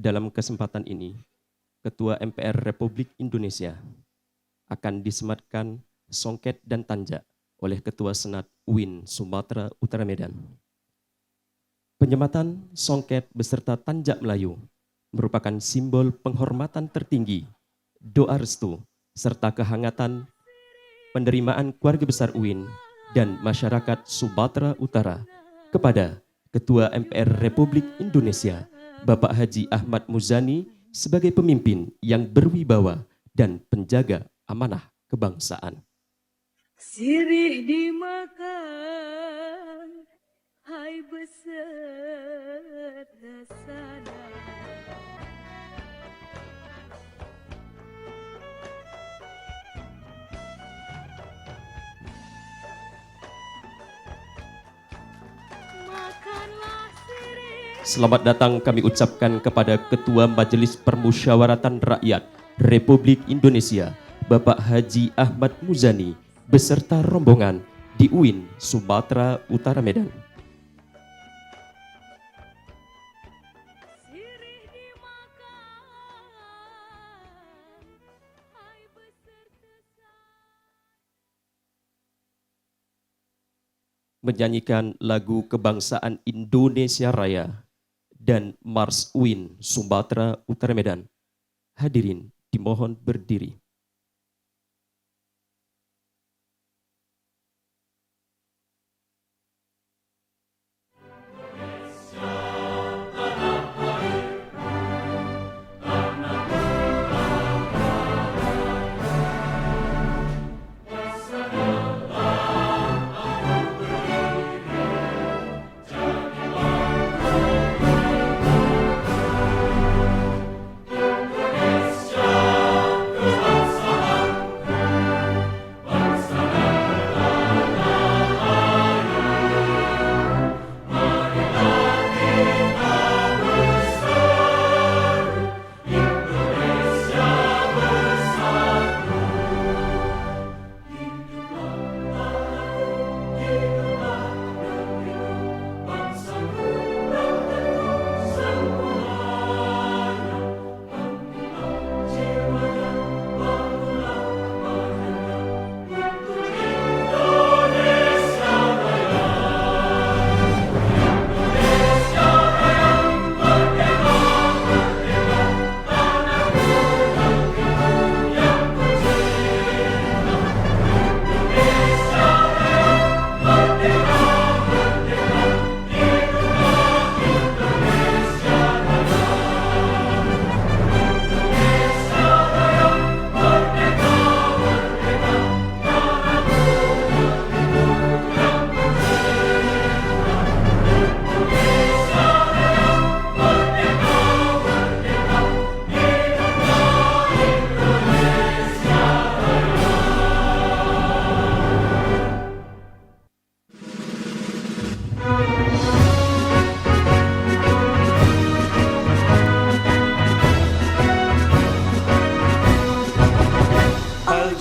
Dalam kesempatan ini, Ketua MPR Republik Indonesia akan disematkan songket dan tanja oleh Ketua Senat UIN Sumatera Utara Medan. Penyematan songket beserta tanja Melayu merupakan simbol penghormatan tertinggi, doa restu, serta kehangatan penerimaan keluarga besar UIN dan masyarakat Sumatera Utara kepada Ketua MPR Republik Indonesia, Bapak Haji Ahmad Muzani, sebagai pemimpin yang berwibawa dan penjaga amanah kebangsaan. Sirih dimakan, hai beserta sana. Makanlah sirih. Selamat datang kami ucapkan kepada Ketua Majelis Permusyawaratan Rakyat Republik Indonesia, Bapak Haji Ahmad Muzani, beserta rombongan di UIN Sumatera Utara Medan. Sirih dimakan, hai beserta sana. Menyanyikan lagu kebangsaan Indonesia Raya dan Mars UIN Sumatera Utara Medan. Hadirin dimohon berdiri.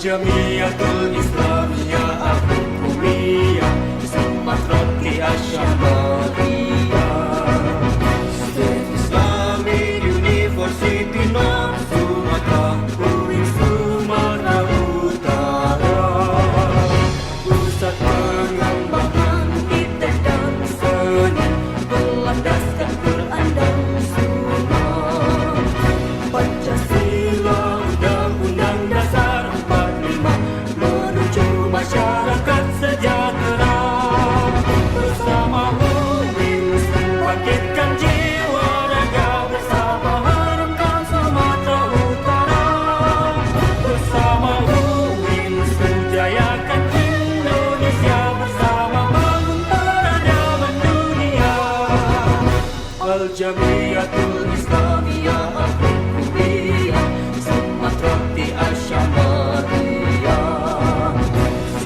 Jamiatul Islamiyah Al-Hukumiyah Sumatera Asyambariyah State Islamic University North Sumatera UIN Sumatera Utara Pusat pengembangan iptek dan seni berlandaskan Quran dan Sunnah Pancasila Undang-Undang Dasar menuju masyarakat sejahtera bersama UIN bangkitkan jiwa raga bersama harumkan Sumatera Utara bersama UIN sejayakan Indonesia bersama bangun peradaban dunia Al-Jamiatul Islamiyah Al-Hukumiyah Sumatera Asyambariyah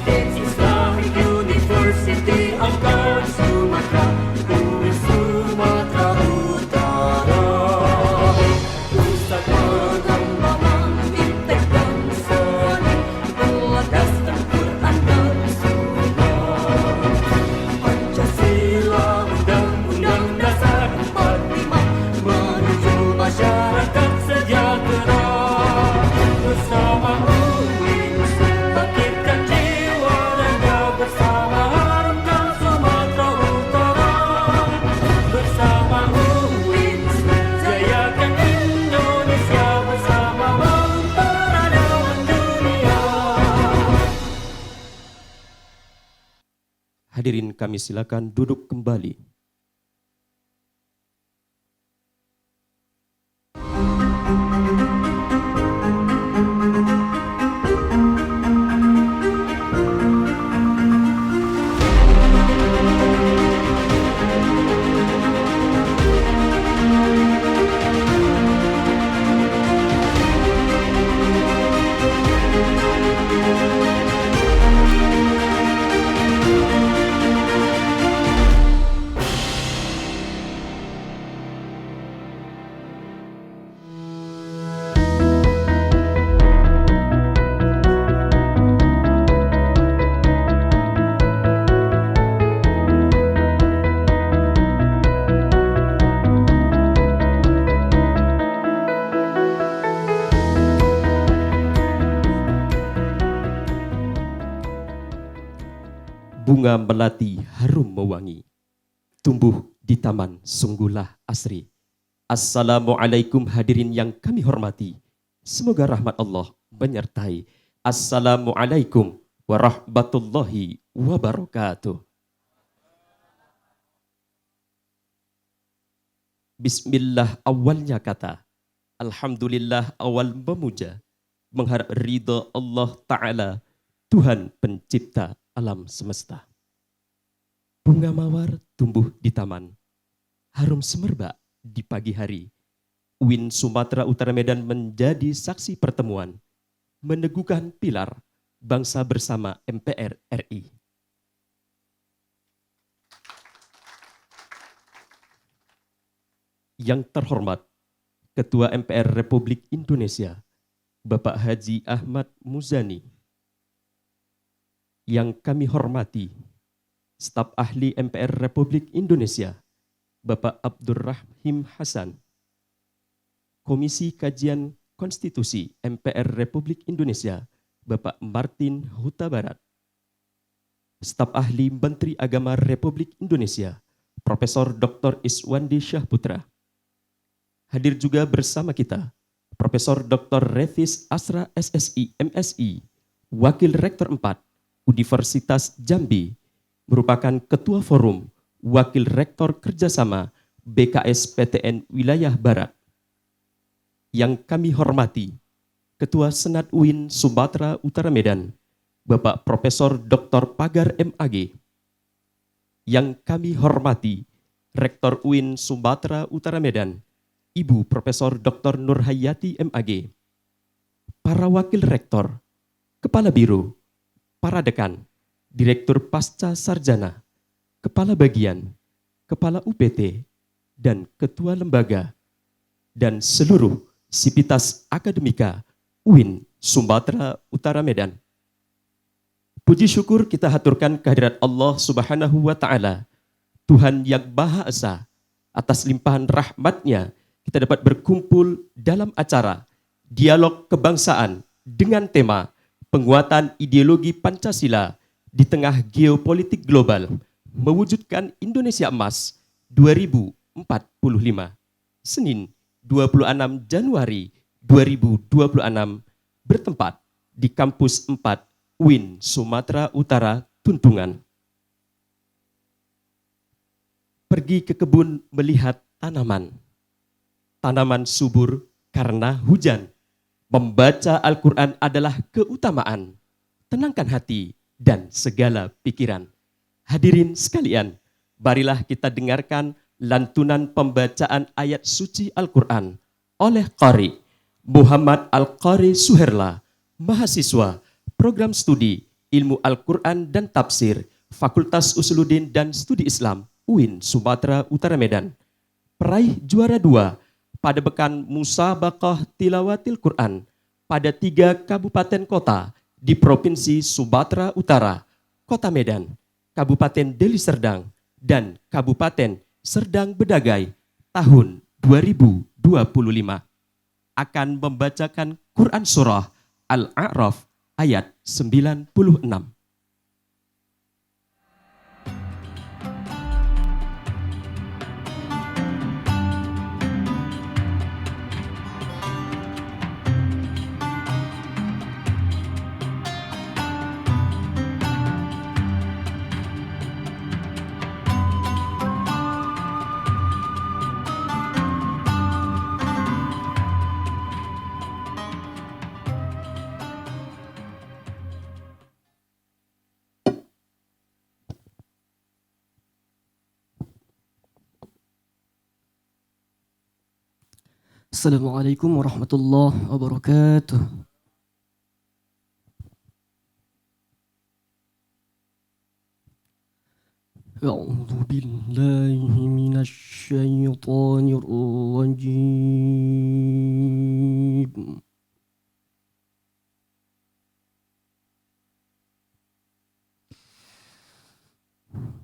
State Islamic University Angkatan Sumatera UIN Sumatera Utara Pusat pengembangan iptek dan seni berlandaskan Quran dan Sunnah Pancasila Undang-Undang Dasar 45 menuju masyarakat Hadirin kami silakan duduk kembali. Bunga melati harum mewangi, tumbuh di taman sungguhlah asri. Assalamualaikum hadirin yang kami hormati. Semoga rahmat Allah menyertai. Assalamualaikum warahmatullahi wabarakatuh. Bismillah awalnya kata. Alhamdulillah awal memuja. Mengharap ridha Allah Ta'ala, Tuhan pencipta alam semesta. Bunga mawar tumbuh di taman, harum semerbak di pagi hari. UIN Sumatera Utara Medan menjadi saksi pertemuan, meneguhkan pilar bangsa bersama MPR RI. Yang terhormat Ketua MPR Republik Indonesia, Bapak Haji Ahmad Muzani. Yang kami hormati, staf ahli MPR Republik Indonesia, Bapak Abdurrahim Hasan, Komisi Kajian Konstitusi MPR Republik Indonesia, Bapak Martin Huta Barat, staf ahli Menteri Agama Republik Indonesia, Profesor Dr. Iswandi Syahputra. Hadir juga bersama kita, Profesor Dr. Revis Asra SSI MSI, Wakil Rektor 4, Universitas Jambi, merupakan Ketua Forum Wakil Rektor Kerjasama BKS PTN Wilayah Barat. Yang kami hormati, Ketua Senat UIN Sumatera Utara Medan, Bapak Profesor Dr. Pagar MAG. Yang kami hormati, Rektor UIN Sumatera Utara Medan, Ibu Profesor Dr. Nurhayati MAG. Para Wakil Rektor, Kepala Biro, para dekan, direktur pasca sarjana, kepala bagian, kepala UPT, dan ketua lembaga, dan seluruh sivitas akademika UIN Sumatera Utara Medan. Puji syukur kita haturkan kehadirat Allah Subhanahu wa Ta'ala, Tuhan yang Maha Esa. Atas limpahan rahmat-Nya kita dapat berkumpul dalam acara dialog kebangsaan dengan tema penguatan ideologi Pancasila di tengah geopolitik global, mewujudkan Indonesia Emas 2045. Senin 26 Januari 2026 bertempat di Kampus 4 UIN Sumatera Utara Tuntungan. Pergi ke kebun melihat tanaman. Tanaman subur karena hujan. Membaca Al-Quran adalah keutamaan. Tenangkan hati dan segala pikiran. Hadirin sekalian, marilah kita dengarkan lantunan pembacaan ayat suci Al-Quran oleh Qari Muhammad Al-Qari Suherla, mahasiswa Program Studi Ilmu Al-Quran dan Tafsir Fakultas Usuluddin dan Studi Islam UIN Sumatera Utara Medan. Peraih juara 2 pada Pekan Musabaqah Tilawatil Quran pada 3 kabupaten kota di Provinsi Sumatera Utara, Kota Medan, Kabupaten Deli Serdang, dan Kabupaten Serdang Bedagai tahun 2025 akan membacakan Quran Surah Al-A'raf ayat 96. Assalamualaikum warahmatullahi wabarakatuh. أعوذ بالله من الشيطان الرجيم.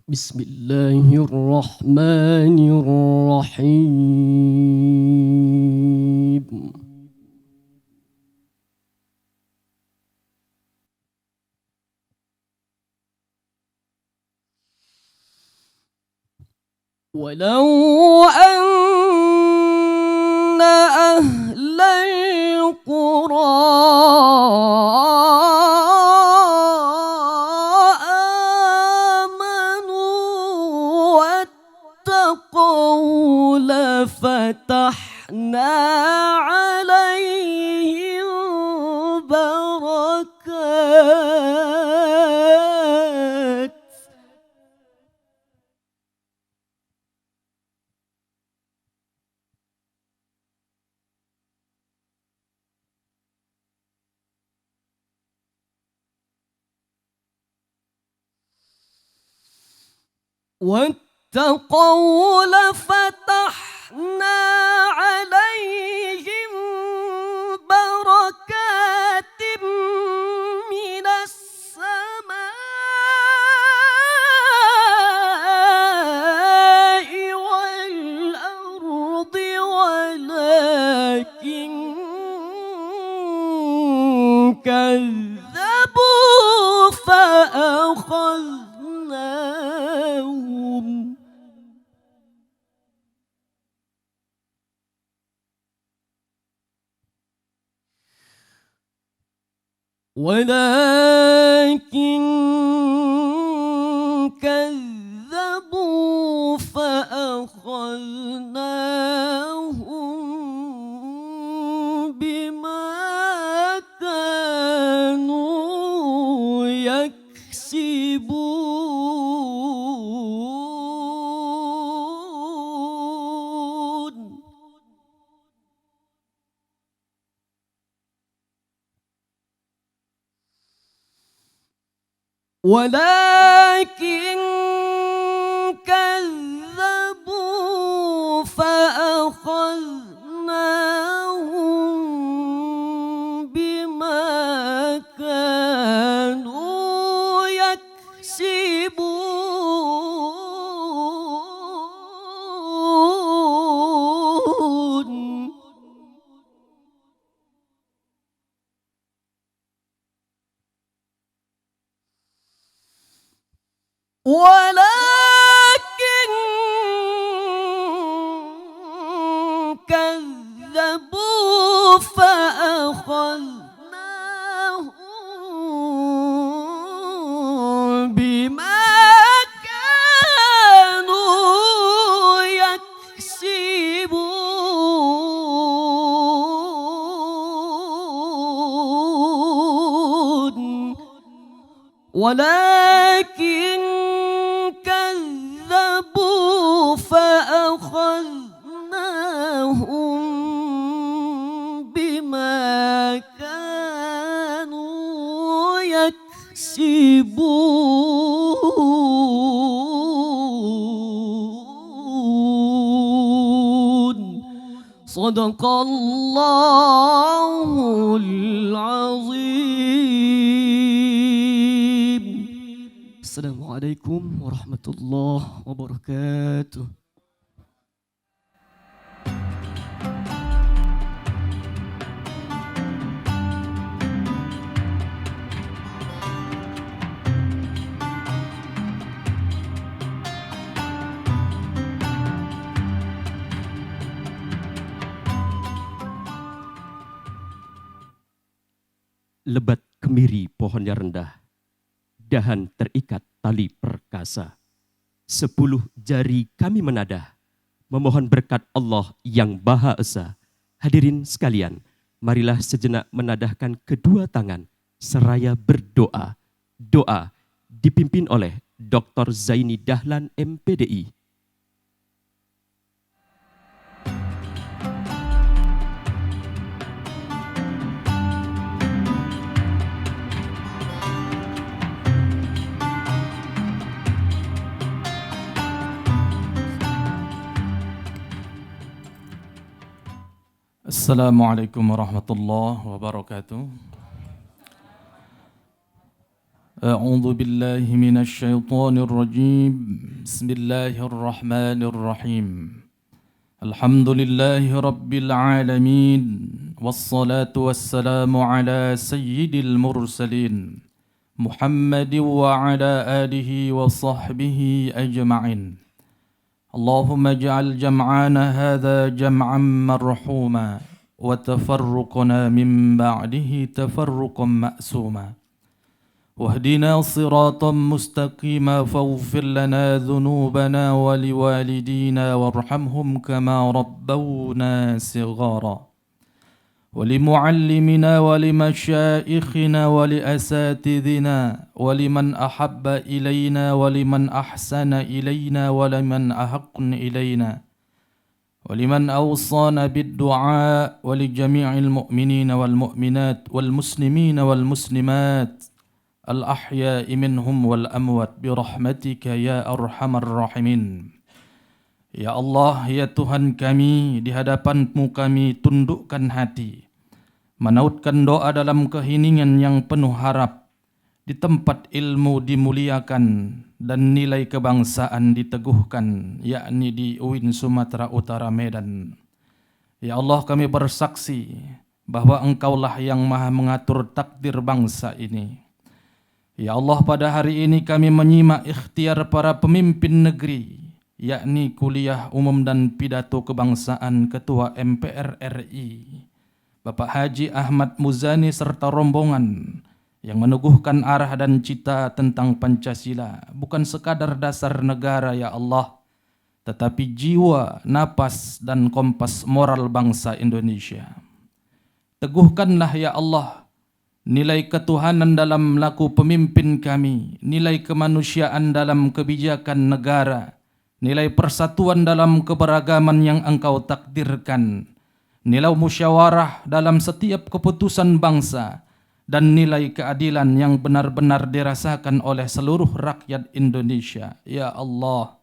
بسم الله الرحمن الرحيم. ولو أن أهل القرى آمنوا واتقوا لفتحنا عليهم بركات واتقوا لفتحنا عليهم بركات من السماء والأرض ولكن كذبوا فأخذناهم ولكن كذبوا فأخذناهم بما كانوا يكسبون ولكن كذبوا فأخذناهم بما كانوا يكسبون ولكن كذبوا فأخذناهم بما كانوا يكسبون ولكن كذبوا فأخذناهم بما كانوا يكسبون صدق الله العظيم. Assalamualaikum warahmatullahi wabarakatuh. Lebat kemiri pohonnya rendah, dahan terikat tali perkasa. 10 jari kami menadah, memohon berkat Allah yang Maha Esa. Hadirin sekalian, marilah sejenak menadahkan kedua tangan seraya berdoa. Doa dipimpin oleh Dr. Zaini Dahlan MPDI. Assalamualaikum warahmatullahi wabarakatuh. A'udzu billahi minasy syaithanir rajim. Bismillahirrahmanirrahim. Alhamdulillahi rabbil alamin. Wassalatu wassalamu ala sayyidil mursalin Muhammad wa ala alihi wa sahbihi ajma'in. Allahumma ij'al jam'ana hadha jam'an marhuma wa tafarruqana min ba'dihi tafarruqan ma'suma. واهدنا صراطا مستقيما فاغفر لنا ذنوبنا ولوالدينا وارحمهم كما ربونا صغارا ولمعلمنا ولمشائخنا ولأساتذنا ولمن أحب إلينا ولمن أحسن إلينا ولمن أحق إلينا ولمن أوصانا بالدعاء ولجميع المؤمنين والمؤمنات والمسلمين والمسلمات الأحياء منهم والأموات برحمتك يا أرحم الراحمين. Ya Allah, ya Tuhan kami, di hadapan-Mu kami tundukkan hati, menautkan doa dalam keheningan yang penuh harap, di tempat ilmu dimuliakan dan nilai kebangsaan diteguhkan, yakni di UIN Sumatera Utara Medan. Ya Allah, kami bersaksi bahwa Engkaulah yang maha mengatur takdir bangsa ini. Ya Allah, pada hari ini kami menyimak ikhtiar para pemimpin negeri, yakni kuliah umum dan pidato kebangsaan Ketua MPR RI, Bapak Haji Ahmad Muzani serta rombongan yang meneguhkan arah dan cita tentang Pancasila, bukan sekadar dasar negara ya Allah, tetapi jiwa, napas, dan kompas moral bangsa Indonesia. Teguhkanlah ya Allah nilai ketuhanan dalam laku pemimpin kami, nilai kemanusiaan dalam kebijakan negara, nilai persatuan dalam keberagaman yang Engkau takdirkan, nilai musyawarah dalam setiap keputusan bangsa, dan nilai keadilan yang benar-benar dirasakan oleh seluruh rakyat Indonesia. Ya Allah,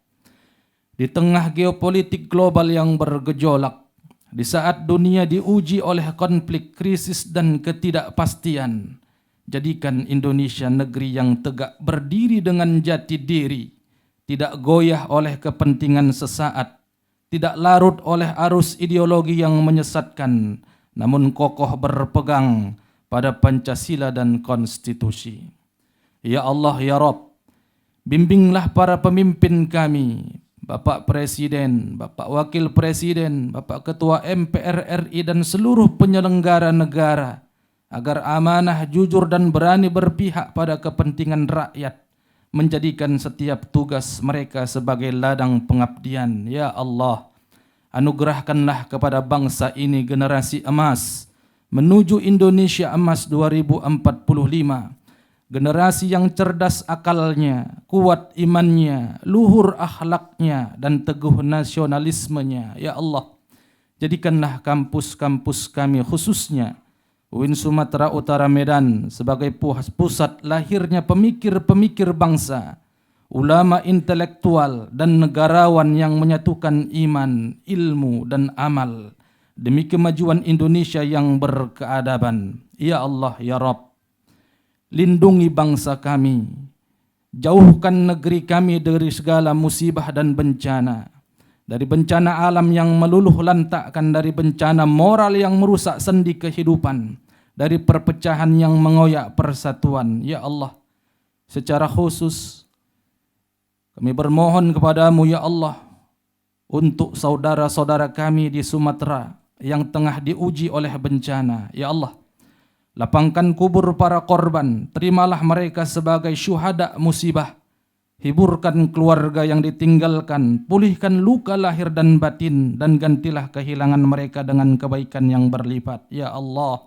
di tengah geopolitik global yang bergejolak, di saat dunia diuji oleh konflik, krisis, dan ketidakpastian, jadikan Indonesia negeri yang tegak berdiri dengan jati diri, tidak goyah oleh kepentingan sesaat, tidak larut oleh arus ideologi yang menyesatkan, namun kokoh berpegang pada Pancasila dan konstitusi. Ya Allah, ya Rabb, bimbinglah para pemimpin kami, Bapak Presiden, Bapak Wakil Presiden, Bapak Ketua MPR RI dan seluruh penyelenggara negara agar amanah, jujur dan berani berpihak pada kepentingan rakyat, menjadikan setiap tugas mereka sebagai ladang pengabdian. Ya Allah, anugerahkanlah kepada bangsa ini generasi emas menuju Indonesia Emas 2045. Generasi yang cerdas akalnya, kuat imannya, luhur akhlaknya, dan teguh nasionalismenya. Ya Allah, jadikanlah kampus-kampus kami khususnya UIN Sumatera Utara Medan sebagai pusat lahirnya pemikir-pemikir bangsa, ulama intelektual dan negarawan yang menyatukan iman, ilmu, dan amal demi kemajuan Indonesia yang berkeadaban. Ya Allah, ya Rabb, lindungi bangsa kami, jauhkan negeri kami dari segala musibah dan bencana, dari bencana alam yang meluluh lantakkan, dari bencana moral yang merusak sendi kehidupan, dari perpecahan yang mengoyak persatuan. Ya Allah, secara khusus kami bermohon kepadamu ya Allah untuk saudara-saudara kami di Sumatera yang tengah diuji oleh bencana. Ya Allah, lapangkan kubur para korban, terimalah mereka sebagai syuhada musibah, hiburkan keluarga yang ditinggalkan, pulihkan luka lahir dan batin, dan gantilah kehilangan mereka dengan kebaikan yang berlipat. Ya Allah,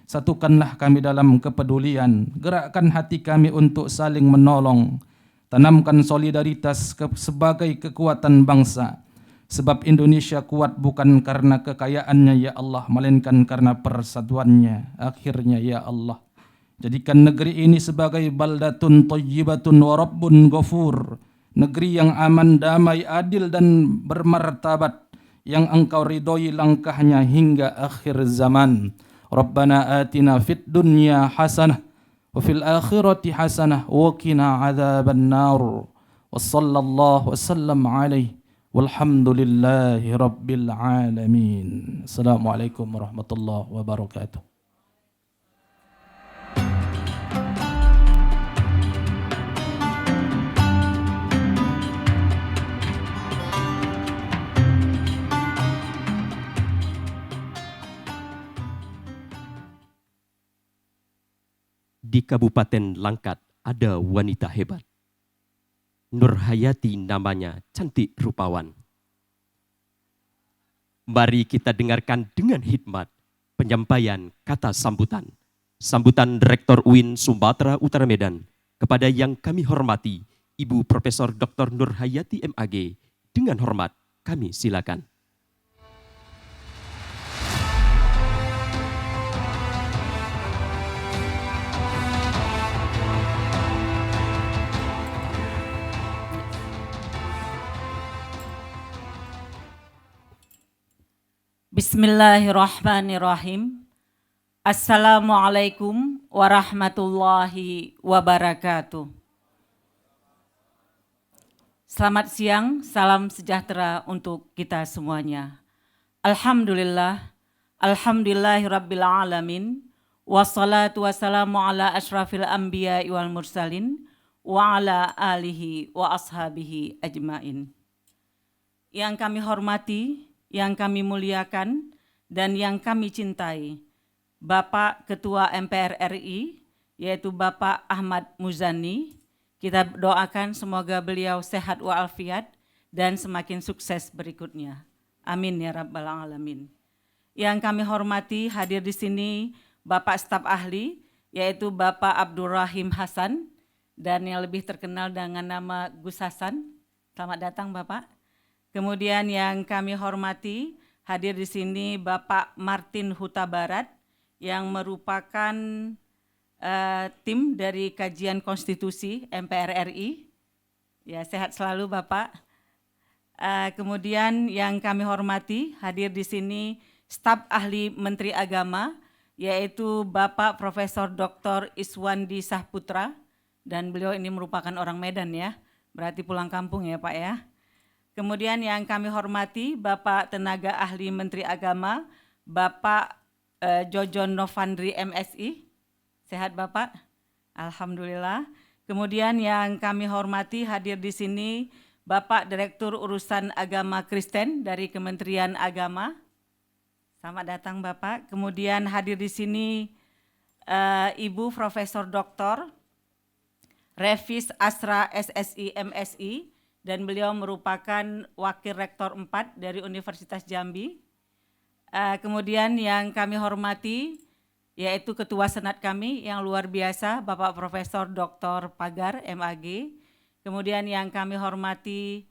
satukanlah kami dalam kepedulian, gerakkan hati kami untuk saling menolong, tanamkan solidaritas sebagai kekuatan bangsa. Sebab Indonesia kuat bukan karena kekayaannya ya Allah, melainkan karena persatuannya. Akhirnya ya Allah, jadikan negeri ini sebagai baldatun thayyibatun wa rabbun ghafur, negeri yang aman, damai, adil, dan bermartabat, yang Engkau ridhoi langkahnya hingga akhir zaman. Rabbana atina fid dunya hasanah wa fil akhirati hasanah wa qina adzaban nar. Wassallallahu wasallam alaihi walhamdulillahi rabbil alamin. Assalamualaikum warahmatullahi wabarakatuh. Di Kabupaten Langkat ada wanita hebat. Nurhayati namanya, cantik rupawan. Mari kita dengarkan dengan hikmat penyampaian kata sambutan. Sambutan Rektor UIN Sumatera Utara Medan kepada yang kami hormati Ibu Profesor Dr. Nurhayati MAG. Dengan hormat kami silakan. Bismillahirrahmanirrahim. Assalamualaikum warahmatullahi wabarakatuh. Selamat siang, salam sejahtera untuk kita semuanya. Alhamdulillah, alhamdulillahirabbil alamin. Wassalatu wassalamu ala asyrafil anbiya wal mursalin wa ala alihi wa ashabihi ajmain. Yang kami hormati, yang kami muliakan, dan yang kami cintai, Bapak Ketua MPR RI, yaitu Bapak Ahmad Muzani. Kita doakan semoga beliau sehat walafiat dan semakin sukses berikutnya. Amin ya rabbal alamin. Yang kami hormati, hadir di sini Bapak Staf Ahli, yaitu Bapak Abdurrahim Hasan, dan yang lebih terkenal dengan nama Gus Hasan. Selamat datang Bapak. Kemudian yang kami hormati, hadir di sini Bapak Martin Huta Barat yang merupakan tim dari kajian konstitusi MPR RI. Ya, sehat selalu Bapak. Kemudian yang kami hormati, hadir di sini staf ahli Menteri Agama, yaitu Bapak Profesor Dr. Iswandi Sahputra, dan beliau ini merupakan orang Medan ya, berarti pulang kampung ya Pak ya. Kemudian yang kami hormati Bapak Tenaga Ahli Menteri Agama, Bapak Jojon Novandri MSI. Sehat Bapak? Alhamdulillah. Kemudian yang kami hormati hadir di sini Bapak Direktur Urusan Agama Kristen dari Kementerian Agama. Selamat datang Bapak. Kemudian hadir di sini Ibu Profesor Dr. Revis Asra SSI MSI, dan beliau merupakan Wakil Rektor 4 dari Universitas Jambi. Kemudian yang kami hormati yaitu Ketua Senat kami yang luar biasa, Bapak Profesor Dr. Pagar MAG. Kemudian yang kami hormati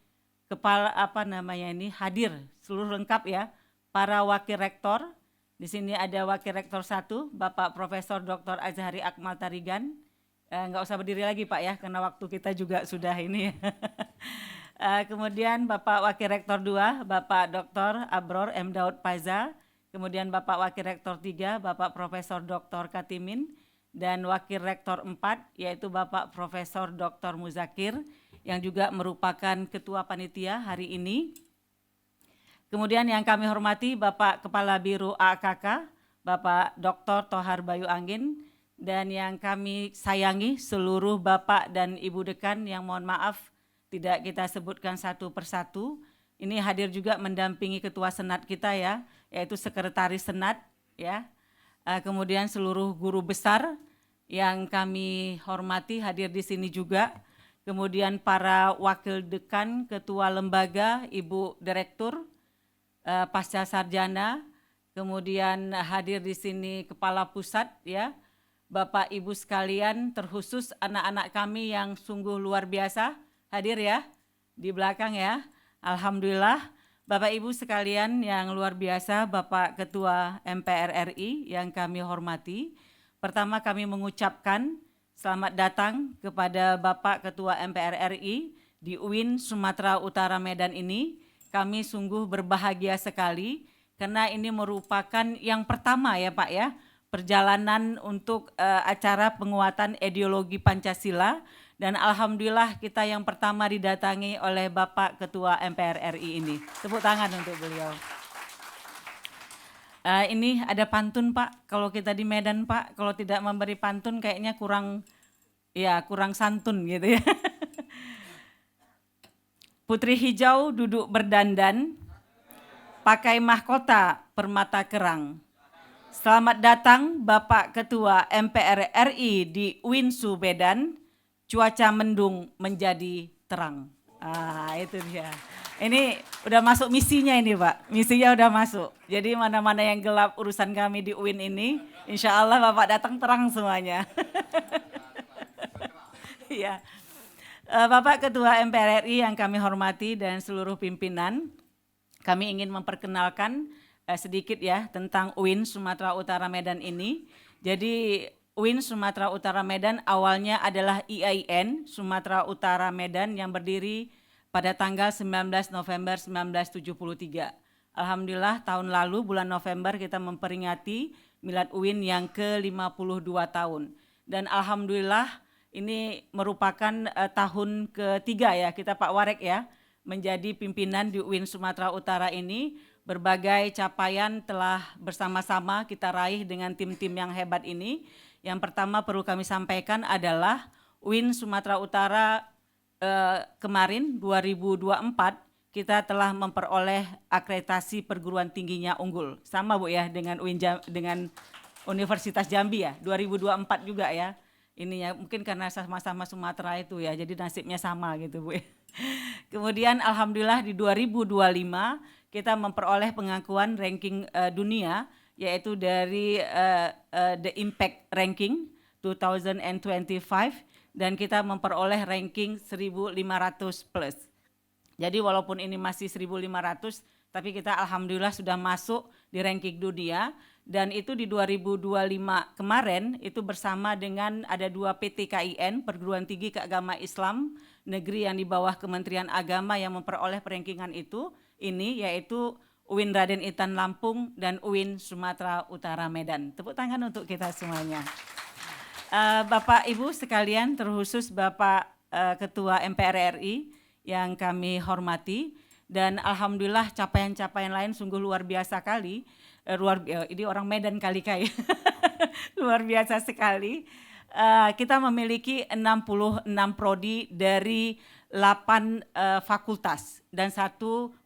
hadir seluruh lengkap ya, para Wakil Rektor. Di sini ada Wakil Rektor 1, Bapak Profesor Dr. Azhari Akmal Tarigan. Nggak usah berdiri lagi Pak ya, karena waktu kita juga sudah ini. Kemudian Bapak Wakil Rektor 2, Bapak Dr. Abror M. Daud Paza. Kemudian Bapak Wakil Rektor 3, Bapak Profesor Dr. Katimin. Dan Wakil Rektor 4, yaitu Bapak Profesor Dr. Muzakir, yang juga merupakan Ketua Panitia hari ini. Kemudian yang kami hormati Bapak Kepala Biro AKK, Bapak Dr. Tohar Bayu Angin. Dan yang kami sayangi seluruh Bapak dan Ibu Dekan yang mohon maaf tidak kita sebutkan satu persatu. Ini hadir juga mendampingi Ketua Senat kita ya, yaitu Sekretaris Senat ya. Kemudian seluruh guru besar yang kami hormati hadir di sini juga. Kemudian para Wakil Dekan, Ketua Lembaga, Ibu Direktur, Pasca Sarjana. Kemudian hadir di sini Kepala Pusat ya. Bapak Ibu sekalian, terkhusus anak-anak kami yang sungguh luar biasa, hadir ya, di belakang ya. Alhamdulillah, Bapak Ibu sekalian yang luar biasa, Bapak Ketua MPR RI yang kami hormati. Pertama kami mengucapkan selamat datang kepada Bapak Ketua MPR RI di UIN Sumatera Utara Medan ini. kami sungguh berbahagia sekali karena ini merupakan yang pertama ya Pak ya, perjalanan untuk acara penguatan ideologi Pancasila, dan alhamdulillah kita yang pertama didatangi oleh Bapak Ketua MPR RI ini. Tepuk tangan untuk beliau. Ini ada pantun Pak, kalau kita di Medan Pak, kalau tidak memberi pantun kayaknya kurang santun gitu ya. Putri hijau duduk berdandan, pakai mahkota permata kerang. Selamat datang Bapak Ketua MPR RI di UIN Subedan, cuaca mendung menjadi terang. Itu dia. Ini udah masuk misinya ini Pak, misinya udah masuk. Jadi mana-mana yang gelap urusan kami di UIN ini, insya Allah Bapak datang terang semuanya. Ya. Bapak Ketua MPR RI yang kami hormati dan seluruh pimpinan, kami ingin memperkenalkan sedikit ya tentang UIN Sumatera Utara Medan ini. Jadi UIN Sumatera Utara Medan awalnya adalah IAIN Sumatera Utara Medan yang berdiri pada tanggal 19 November 1973. Alhamdulillah tahun lalu bulan November kita memperingati Milad UIN yang ke-52 tahun. Dan alhamdulillah ini merupakan tahun ketiga ya kita Pak Warek ya menjadi pimpinan di UIN Sumatera Utara ini. Berbagai capaian telah bersama-sama kita raih dengan tim-tim yang hebat ini. Yang pertama perlu kami sampaikan adalah UIN Sumatera Utara kemarin 2024 kita telah memperoleh akreditasi perguruan tingginya unggul. Sama Bu ya dengan dengan Universitas Jambi ya, 2024 juga ya. Ini ya mungkin karena sama-sama Sumatera itu ya, jadi nasibnya sama gitu Bu. Kemudian alhamdulillah di 2025 kita memperoleh pengakuan ranking dunia yaitu dari The Impact Ranking 2025 dan kita memperoleh ranking 1.500 plus. Jadi walaupun ini masih 1.500 tapi kita alhamdulillah sudah masuk di ranking dunia. Dan itu di 2025 kemarin itu bersama dengan ada 2 PTKIN, Perguruan Tinggi Keagamaan Islam Negeri yang di bawah Kementerian Agama yang memperoleh perankingan ini yaitu UIN Raden Intan Lampung dan UIN Sumatera Utara Medan. Tepuk tangan untuk kita semuanya. Bapak Ibu sekalian, terkhusus Bapak Ketua MPR RI yang kami hormati, dan alhamdulillah capaian-capaian lain sungguh luar biasa kali. Ini orang Medan kali luar biasa sekali. Kita memiliki 66 prodi dari 8 fakultas dan 1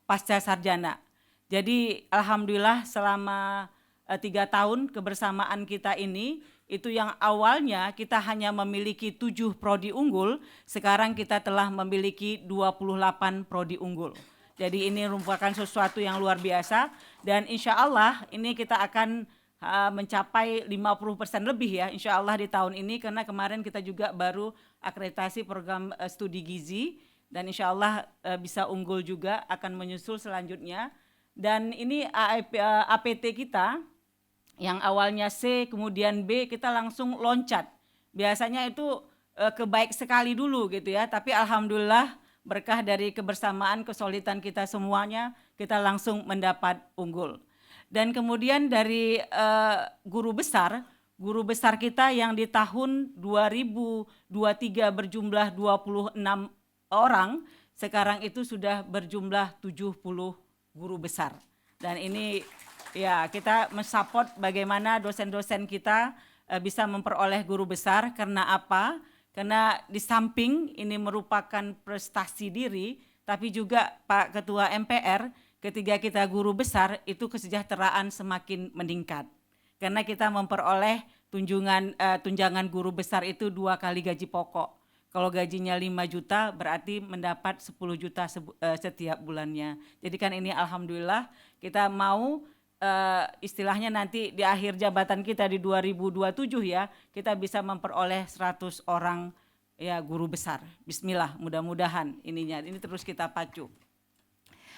pasca sarjana. Jadi alhamdulillah selama 3 tahun kebersamaan kita ini, itu yang awalnya kita hanya memiliki 7 prodi unggul, sekarang kita telah memiliki 28 prodi unggul. Jadi ini merupakan sesuatu yang luar biasa dan insya Allah ini kita akan mencapai 50% lebih ya insya Allah di tahun ini, karena kemarin kita juga baru akreditasi program studi gizi dan insya Allah bisa unggul juga akan menyusul selanjutnya. Dan ini APT kita yang awalnya C kemudian B kita langsung loncat. Biasanya itu kebaik sekali dulu gitu ya, tapi alhamdulillah berkah dari kebersamaan, kesolidan kita semuanya, kita langsung mendapat unggul. Dan kemudian dari guru besar kita yang di tahun 2023 berjumlah 26 orang, sekarang itu sudah berjumlah 70 guru besar. Dan ini ya kita mensupport bagaimana dosen-dosen kita bisa memperoleh guru besar. Karena apa? Karena di samping ini merupakan prestasi diri, tapi juga Pak Ketua MPR, ketika kita guru besar itu kesejahteraan semakin meningkat. Karena kita memperoleh tunjangan guru besar itu 2 kali gaji pokok. Kalau gajinya 5 juta berarti mendapat 10 juta setiap bulannya. Jadi kan ini alhamdulillah kita mau istilahnya nanti di akhir jabatan kita di 2027 ya, kita bisa memperoleh 100 orang ya guru besar. Bismillah, mudah-mudahan ini terus kita pacu.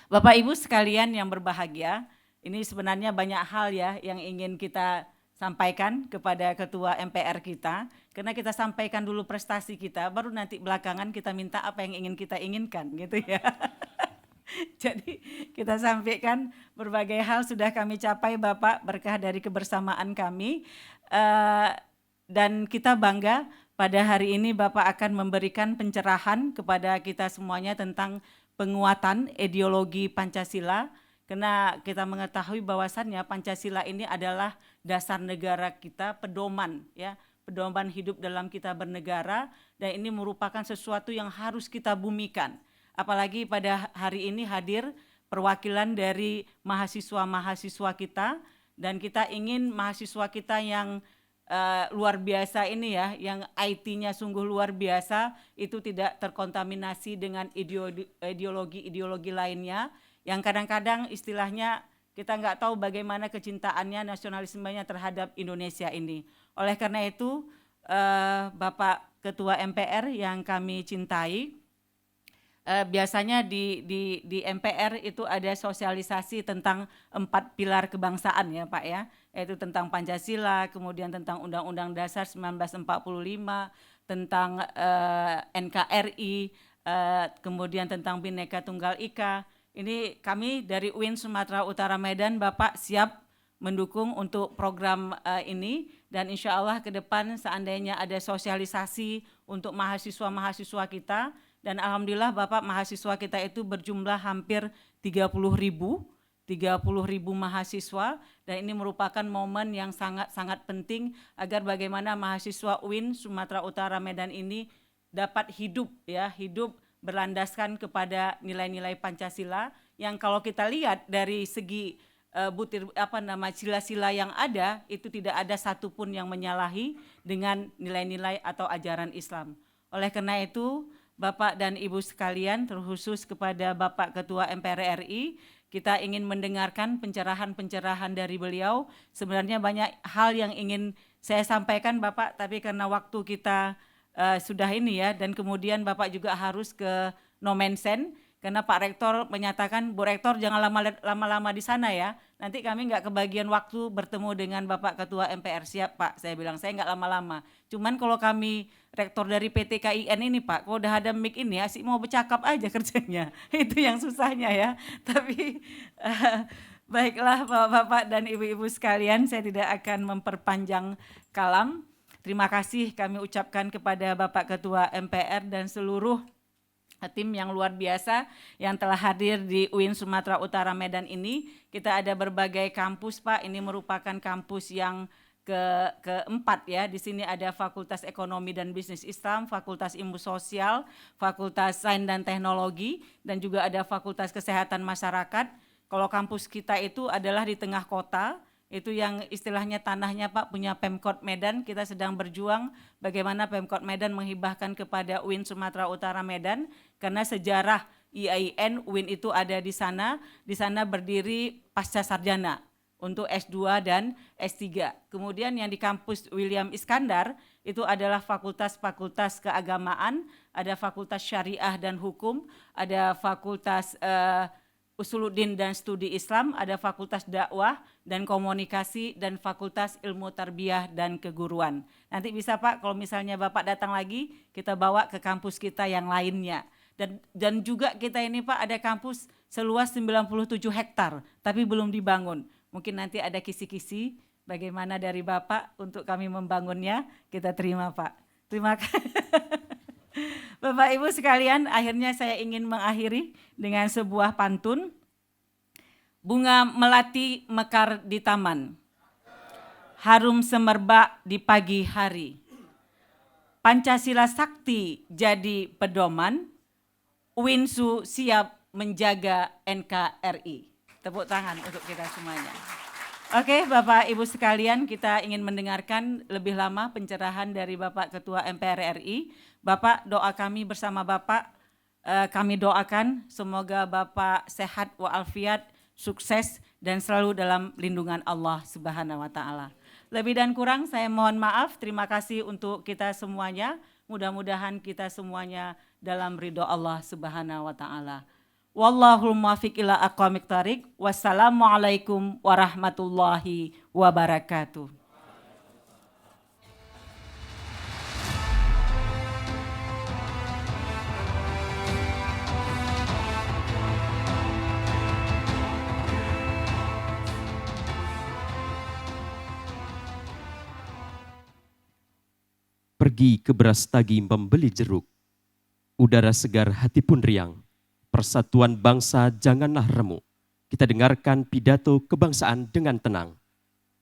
Bapak Ibu sekalian yang berbahagia, ini sebenarnya banyak hal ya yang ingin kita sampaikan kepada Ketua MPR kita, karena kita sampaikan dulu prestasi kita, baru nanti belakangan kita minta apa yang ingin kita inginkan gitu ya. Jadi kita sampaikan berbagai hal sudah kami capai Bapak berkah dari kebersamaan kami. Dan kita bangga pada hari ini Bapak akan memberikan pencerahan kepada kita semuanya tentang penguatan ideologi Pancasila. Karena kita mengetahui bahwasannya Pancasila ini adalah dasar negara kita, pedoman ya, pedoman hidup dalam kita bernegara, dan ini merupakan sesuatu yang harus kita bumikan. Apalagi pada hari ini hadir perwakilan dari mahasiswa-mahasiswa kita, dan kita ingin mahasiswa kita yang luar biasa ini ya, yang IT-nya sungguh luar biasa, itu tidak terkontaminasi dengan ideologi-ideologi lainnya, yang kadang-kadang istilahnya kita nggak tahu bagaimana kecintaannya, nasionalismenya terhadap Indonesia ini. Oleh karena itu, Bapak Ketua MPR yang kami cintai, biasanya di MPR itu ada sosialisasi tentang 4 pilar kebangsaan ya Pak ya, yaitu tentang Pancasila, kemudian tentang Undang-Undang Dasar 1945, tentang NKRI, kemudian tentang Bhinneka Tunggal Ika. Ini kami dari UIN Sumatera Utara Medan Bapak siap mendukung untuk program ini, dan insya Allah ke depan seandainya ada sosialisasi untuk mahasiswa-mahasiswa kita, dan alhamdulillah Bapak mahasiswa kita itu berjumlah hampir 30.000 mahasiswa, dan ini merupakan momen yang sangat-sangat penting agar bagaimana mahasiswa UIN Sumatera Utara Medan ini dapat hidup ya, hidup berlandaskan kepada nilai-nilai Pancasila yang kalau kita lihat dari segi sila-sila yang ada itu tidak ada satupun yang menyalahi dengan nilai-nilai atau ajaran Islam. Oleh karena itu Bapak dan Ibu sekalian, terkhusus kepada Bapak Ketua MPR RI, kita ingin mendengarkan pencerahan-pencerahan dari beliau. Sebenarnya banyak hal yang ingin saya sampaikan Bapak, tapi karena waktu kita sudah ini ya, dan kemudian Bapak juga harus ke Nomensen, karena Pak Rektor menyatakan, Bu Rektor jangan lama-lama di sana ya, nanti kami nggak kebagian waktu bertemu dengan Bapak Ketua MPR. Siap Pak, saya bilang saya nggak lama-lama. Cuman kalau kami Rektor dari PT KIN ini Pak, kalau udah ada mic ini asik mau bercakap aja kerjanya, itu yang susahnya ya. Tapi baiklah Bapak-Bapak dan Ibu-Ibu sekalian, saya tidak akan memperpanjang kalam. Terima kasih kami ucapkan kepada Bapak Ketua MPR dan seluruh tim yang luar biasa yang telah hadir di UIN Sumatera Utara Medan ini. Kita ada berbagai kampus Pak, ini merupakan kampus yang keempat ya. Di sini ada Fakultas Ekonomi dan Bisnis Islam, Fakultas Ilmu Sosial, Fakultas Sains dan Teknologi, dan juga ada Fakultas Kesehatan Masyarakat. Kalau kampus kita itu adalah di tengah kota, itu yang istilahnya tanahnya Pak punya Pemkot Medan. Kita sedang berjuang bagaimana Pemkot Medan menghibahkan kepada UIN Sumatera Utara Medan, karena sejarah IAIN UIN itu ada di sana berdiri pasca sarjana untuk S2 dan S3. Kemudian yang di kampus William Iskandar itu adalah fakultas-fakultas keagamaan, ada Fakultas Syariah dan Hukum, ada Fakultas Usuluddin dan Studi Islam, ada Fakultas Dakwah dan Komunikasi, dan Fakultas Ilmu Tarbiyah dan Keguruan. Nanti bisa Pak, kalau misalnya Bapak datang lagi, kita bawa ke kampus kita yang lainnya. Dan juga kita ini Pak ada kampus seluas 97 hektar, tapi belum dibangun. Mungkin nanti ada kisi-kisi bagaimana dari Bapak untuk kami membangunnya, kita terima Pak. Terima kasih. Bapak Ibu sekalian, akhirnya saya ingin mengakhiri dengan sebuah pantun. Bunga melati mekar di taman, harum semerbak di pagi hari. Pancasila sakti jadi pedoman, UINSU siap menjaga NKRI. Tepuk tangan untuk kita semuanya. Oke Bapak Ibu sekalian, kita ingin mendengarkan lebih lama pencerahan dari Bapak Ketua MPR RI. Bapak, doa kami bersama Bapak, kami doakan semoga Bapak sehat walafiat, sukses, dan selalu dalam lindungan Allah Subhanahu wa Ta'ala. Lebih dan kurang saya mohon maaf, terima kasih untuk kita semuanya. Mudah-mudahan kita semuanya dalam ridho Allah Subhanahu wa Ta'ala. Wallahul muwaffiq ila aqwamit thoriq. Wassalamualaikum warahmatullahi wabarakatuh. pergi ke Brastagi membeli jeruk. Udara segar hati pun riang. Persatuan bangsa janganlah remuk. Kita dengarkan pidato kebangsaan dengan tenang.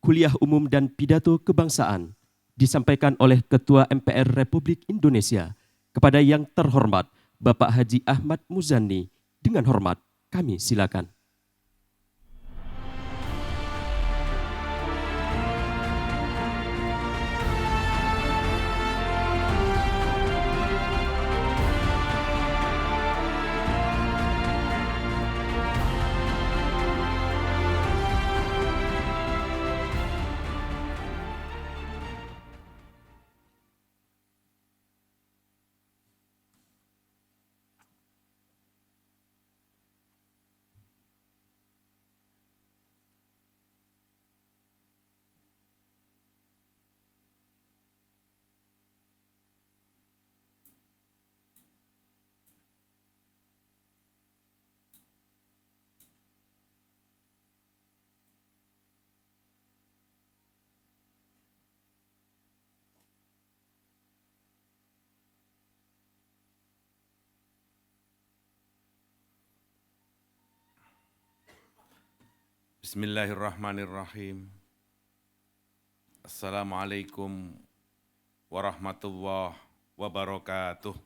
Kuliah umum dan pidato kebangsaan disampaikan oleh Ketua MPR Republik Indonesia kepada yang terhormat Bapak Haji Ahmad Muzani. Dengan hormat, kami silakan. Bismillahirrahmanirrahim. Assalamualaikum warahmatullahi wabarakatuh.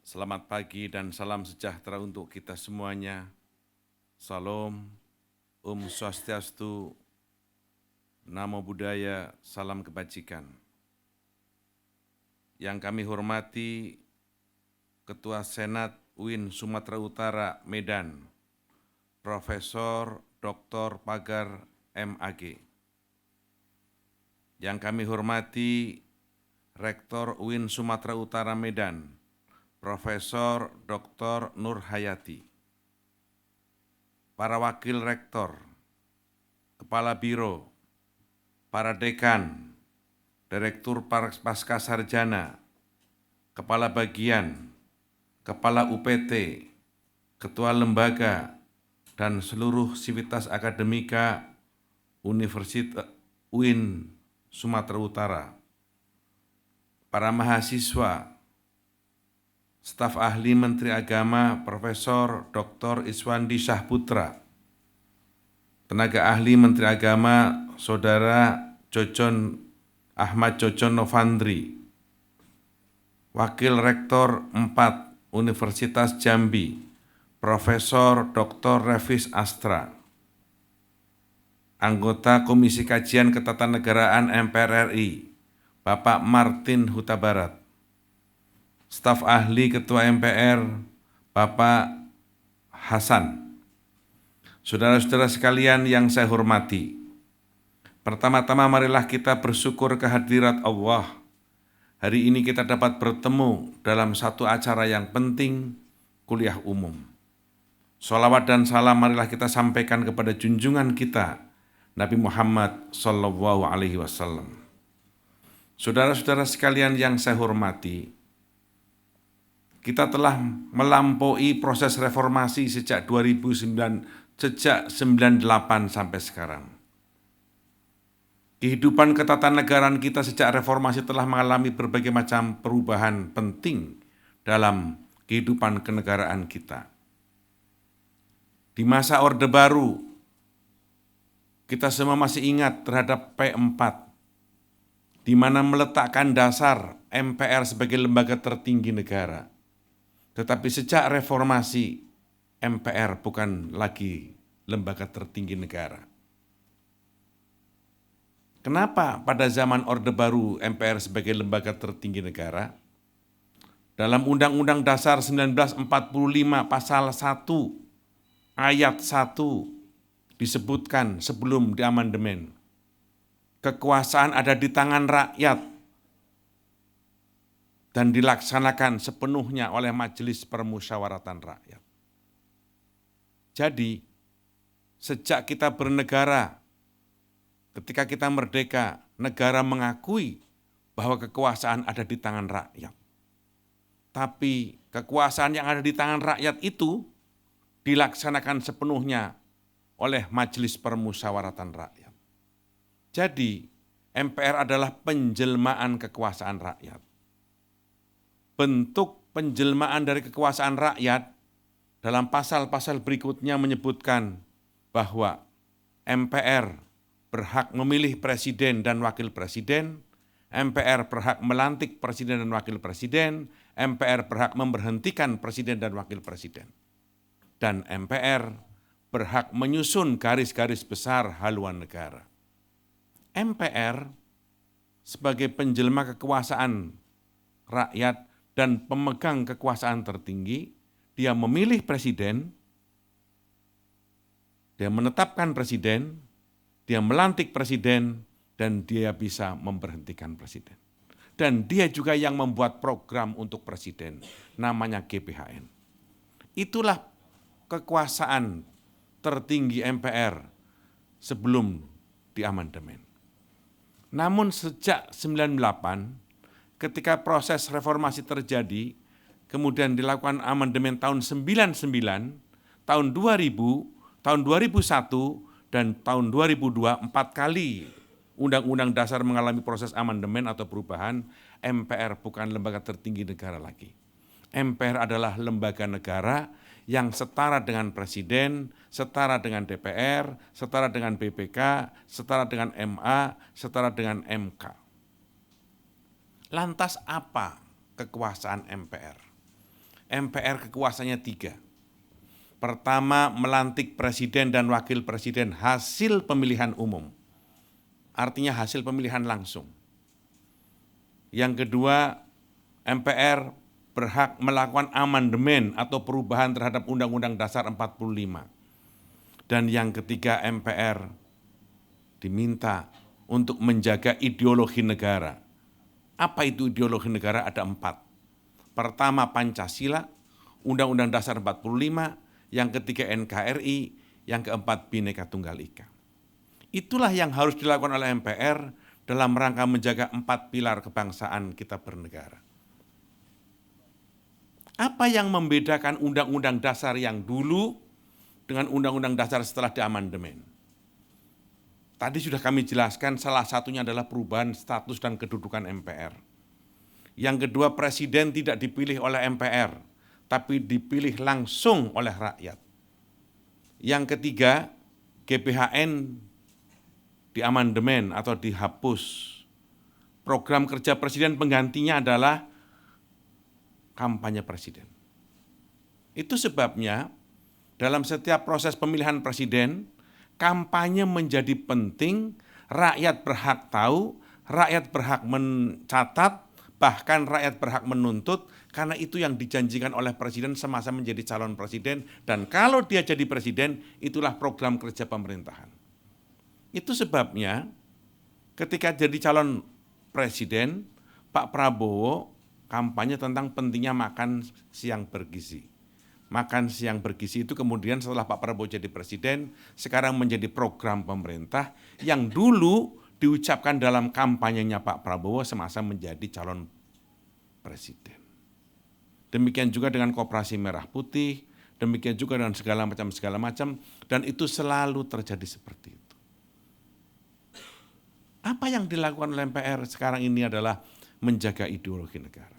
Selamat pagi dan salam sejahtera untuk kita semuanya. Salam, Swastiastu, Namo Buddhaya, salam kebajikan. Yang kami hormati Ketua Senat UIN Sumatera Utara Medan, Profesor Dr. Pagar MAG. Yang kami hormati Rektor UIN Sumatera Utara Medan, Profesor Dr. Nur Hayati. Para Wakil Rektor, Kepala Biro, para Dekan, Direktur Pasca Sarjana, Kepala Bagian, Kepala UPT, Ketua Lembaga, dan seluruh sivitas akademika Universitas UIN Sumatera Utara, para mahasiswa, staf ahli Menteri Agama Profesor Dr. Iswandi Syahputra, tenaga ahli Menteri Agama Saudara Ahmad Jojon Novandri, Wakil Rektor 4 Universitas Jambi, Profesor Dr. Revis Astra, anggota Komisi Kajian Ketatanegaraan MPR RI, Bapak Martin Huta Barat, staf ahli Ketua MPR, Bapak Hasan. Saudara-saudara sekalian yang saya hormati, pertama-tama marilah kita bersyukur kehadirat Allah. Hari ini kita dapat bertemu dalam satu acara yang penting, kuliah umum. Sholawat dan salam marilah kita sampaikan kepada junjungan kita, Nabi Muhammad SAW. Saudara-saudara sekalian yang saya hormati, kita telah melampaui proses reformasi sejak 98 sampai sekarang. Kehidupan ketatanegaraan kita sejak reformasi telah mengalami berbagai macam perubahan penting dalam kehidupan kenegaraan kita. Di masa Orde Baru, kita semua masih ingat terhadap P4, di mana meletakkan dasar MPR sebagai lembaga tertinggi negara. Tetapi sejak reformasi, MPR bukan lagi lembaga tertinggi negara. Kenapa pada zaman Orde Baru MPR sebagai lembaga tertinggi negara? Dalam Undang-Undang Dasar 1945 pasal 1 ayat 1 disebutkan sebelum diamandemen, kekuasaan ada di tangan rakyat dan dilaksanakan sepenuhnya oleh Majelis Permusyawaratan Rakyat. Jadi, sejak kita bernegara, ketika kita merdeka, negara mengakui bahwa kekuasaan ada di tangan rakyat. Tapi kekuasaan yang ada di tangan rakyat itu dilaksanakan sepenuhnya oleh Majelis Permusyawaratan Rakyat. Jadi, MPR adalah penjelmaan kekuasaan rakyat. Bentuk penjelmaan dari kekuasaan rakyat dalam pasal-pasal berikutnya menyebutkan bahwa MPR berhak memilih presiden dan wakil presiden, MPR berhak melantik presiden dan wakil presiden, MPR berhak memberhentikan presiden dan wakil presiden. Dan MPR berhak menyusun garis-garis besar haluan negara. MPR sebagai penjelma kekuasaan rakyat dan pemegang kekuasaan tertinggi, dia memilih presiden, dia menetapkan presiden, dia melantik presiden, dan dia bisa memberhentikan presiden. Dan dia juga yang membuat program untuk presiden, namanya GPHN. Itulah kekuasaan tertinggi MPR sebelum diamandemen. Namun sejak 98, ketika proses reformasi terjadi, kemudian dilakukan amandemen tahun 99, tahun 2000, tahun 2001, dan tahun 2002, 4 kali Undang-Undang Dasar mengalami proses amandemen atau perubahan. MPR bukan lembaga tertinggi negara lagi. MPR adalah lembaga negara yang setara dengan Presiden, setara dengan DPR, setara dengan BPK, setara dengan MA, setara dengan MK. Lantas apa kekuasaan MPR? MPR kekuasaannya 3. Pertama, melantik presiden dan wakil presiden hasil pemilihan umum. Artinya hasil pemilihan langsung. Yang kedua, MPR berhak melakukan amandemen atau perubahan terhadap Undang-Undang Dasar 45. Dan yang ketiga, MPR diminta untuk menjaga ideologi negara. Apa itu ideologi negara? Ada 4. Pertama, Pancasila, Undang-Undang Dasar 45, yang ketiga NKRI, yang keempat Bhinneka Tunggal Ika. Itulah yang harus dilakukan oleh MPR dalam rangka menjaga 4 pilar kebangsaan kita bernegara. Apa yang membedakan Undang-Undang Dasar yang dulu dengan Undang-Undang Dasar setelah diamandemen? Tadi sudah kami jelaskan, salah satunya adalah perubahan status dan kedudukan MPR. Yang kedua, presiden tidak dipilih oleh MPR, tapi dipilih langsung oleh rakyat. Yang ketiga, GBHN diamandemen atau dihapus. Program kerja presiden penggantinya adalah kampanye presiden. Itu sebabnya dalam setiap proses pemilihan presiden, kampanye menjadi penting, rakyat berhak tahu, rakyat berhak mencatat, bahkan rakyat berhak menuntut, karena itu yang dijanjikan oleh presiden semasa menjadi calon presiden, dan kalau dia jadi presiden, itulah program kerja pemerintahan. Itu sebabnya ketika jadi calon presiden, Pak Prabowo kampanye tentang pentingnya makan siang bergizi. Makan siang bergizi itu kemudian setelah Pak Prabowo jadi presiden, sekarang menjadi program pemerintah yang dulu diucapkan dalam kampanyenya Pak Prabowo semasa menjadi calon presiden. Demikian juga dengan Koperasi Merah Putih, demikian juga dengan segala macam, dan itu selalu terjadi seperti itu. Apa yang dilakukan oleh MPR sekarang ini adalah menjaga ideologi negara.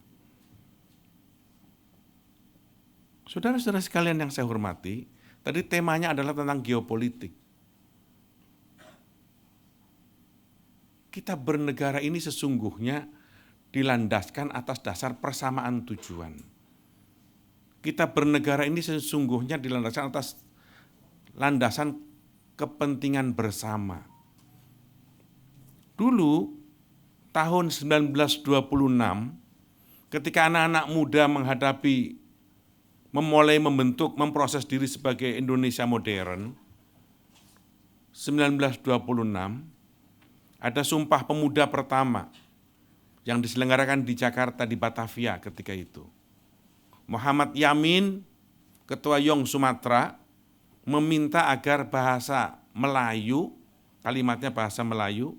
Saudara-saudara sekalian yang saya hormati, tadi temanya adalah tentang geopolitik. Kita bernegara ini sesungguhnya dilandaskan atas dasar persamaan tujuan. Kita bernegara ini sesungguhnya dilandaskan atas landasan kepentingan bersama. Dulu, tahun 1926, ketika anak-anak muda memulai memproses diri sebagai Indonesia modern, 1926, ada Sumpah Pemuda pertama yang diselenggarakan di Jakarta, di Batavia ketika itu. Muhammad Yamin, Ketua Yong Sumatera, meminta agar bahasa Melayu, kalimatnya bahasa Melayu,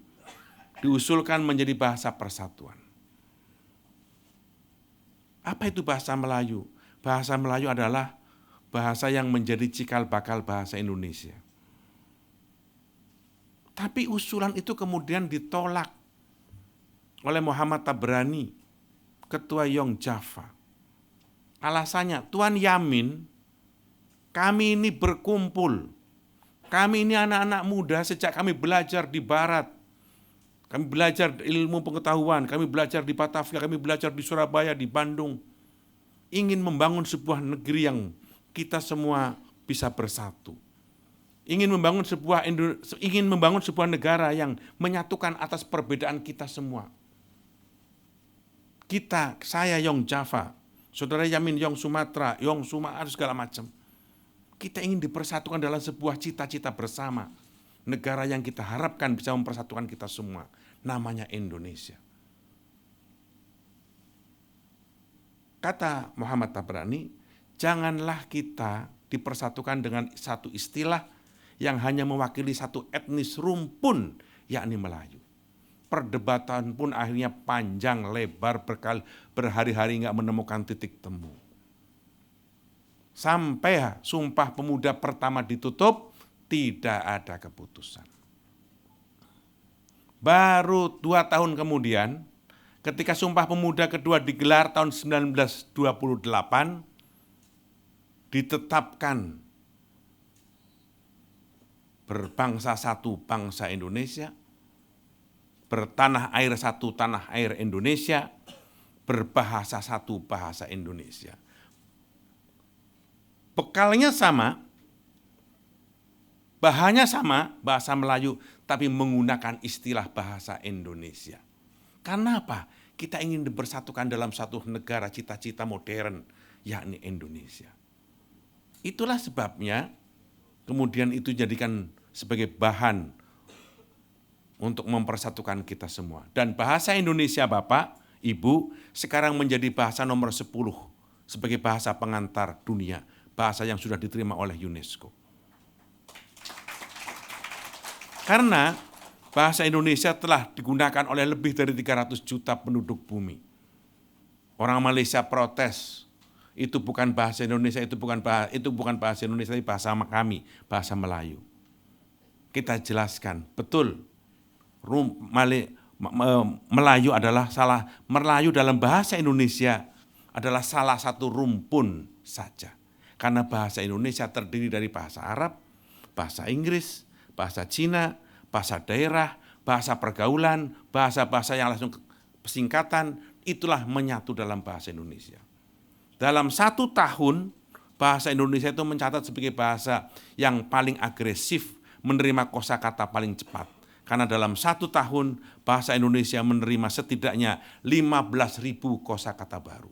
diusulkan menjadi bahasa persatuan. Apa itu bahasa Melayu? Bahasa Melayu adalah bahasa yang menjadi cikal bakal bahasa Indonesia. Tapi usulan itu kemudian ditolak oleh Muhammad Tabrani, Ketua Young Java. Alasannya, Tuan Yamin, kami ini berkumpul. Kami ini anak-anak muda sejak kami belajar di Barat. Kami belajar ilmu pengetahuan, kami belajar di Batavia, kami belajar di Surabaya, di Bandung. Ingin membangun sebuah negeri yang kita semua bisa bersatu. Ingin membangun sebuah negara yang menyatukan atas perbedaan kita semua. Kita, saya Young Java, saudara Yamin Young Sumatera, Young Sumatera, segala macam. Kita ingin dipersatukan dalam sebuah cita-cita bersama. Negara yang kita harapkan bisa mempersatukan kita semua. Namanya Indonesia. Kata Muhammad Tabrani, janganlah kita dipersatukan dengan satu istilah yang hanya mewakili satu etnis rumpun, yakni Melayu. Perdebatan pun akhirnya panjang, lebar, berhari-hari nggak menemukan titik temu. Sampai Sumpah Pemuda pertama ditutup, tidak ada keputusan. Baru 2 tahun kemudian, ketika Sumpah Pemuda kedua digelar tahun 1928, ditetapkan berbangsa satu bangsa Indonesia, bertanah air satu tanah air Indonesia, berbahasa satu bahasa Indonesia. Bekalnya sama, bahannya sama, bahasa Melayu, tapi menggunakan istilah bahasa Indonesia. Karena apa? Kita ingin dipersatukan dalam satu negara cita-cita modern, yakni Indonesia. Itulah sebabnya kemudian itu jadikan sebagai bahan untuk mempersatukan kita semua. Dan bahasa Indonesia, Bapak, Ibu, sekarang menjadi bahasa nomor 10 sebagai bahasa pengantar dunia. Bahasa yang sudah diterima oleh UNESCO. Karena bahasa Indonesia telah digunakan oleh lebih dari 300 juta penduduk bumi. Orang Malaysia protes, itu bukan bahasa Indonesia, itu bukan bahasa Indonesia, tapi bahasa kami, bahasa Melayu. Kita jelaskan, betul, Melayu dalam bahasa Indonesia adalah salah satu rumpun saja. Karena bahasa Indonesia terdiri dari bahasa Arab, bahasa Inggris, bahasa Cina, bahasa daerah, bahasa pergaulan, bahasa-bahasa yang langsung singkatan, itulah menyatu dalam bahasa Indonesia. Dalam 1 tahun, bahasa Indonesia itu mencatat sebagai bahasa yang paling agresif, menerima kosakata paling cepat. Karena dalam 1 tahun, bahasa Indonesia menerima setidaknya 15.000 kosakata baru.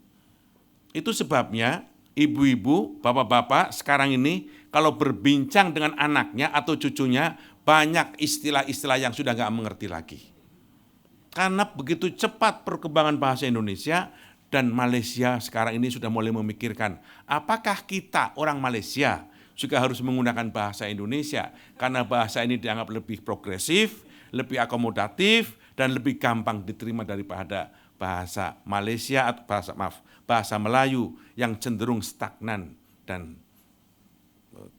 Itu sebabnya, ibu-ibu, bapak-bapak sekarang ini kalau berbincang dengan anaknya atau cucunya, banyak istilah-istilah yang sudah nggak mengerti lagi. Karena begitu cepat perkembangan bahasa Indonesia, dan Malaysia sekarang ini sudah mulai memikirkan, apakah kita orang Malaysia juga harus menggunakan bahasa Indonesia, karena bahasa ini dianggap lebih progresif, lebih akomodatif, dan lebih gampang diterima daripada bahasa Malaysia atau bahasa Melayu yang cenderung stagnan dan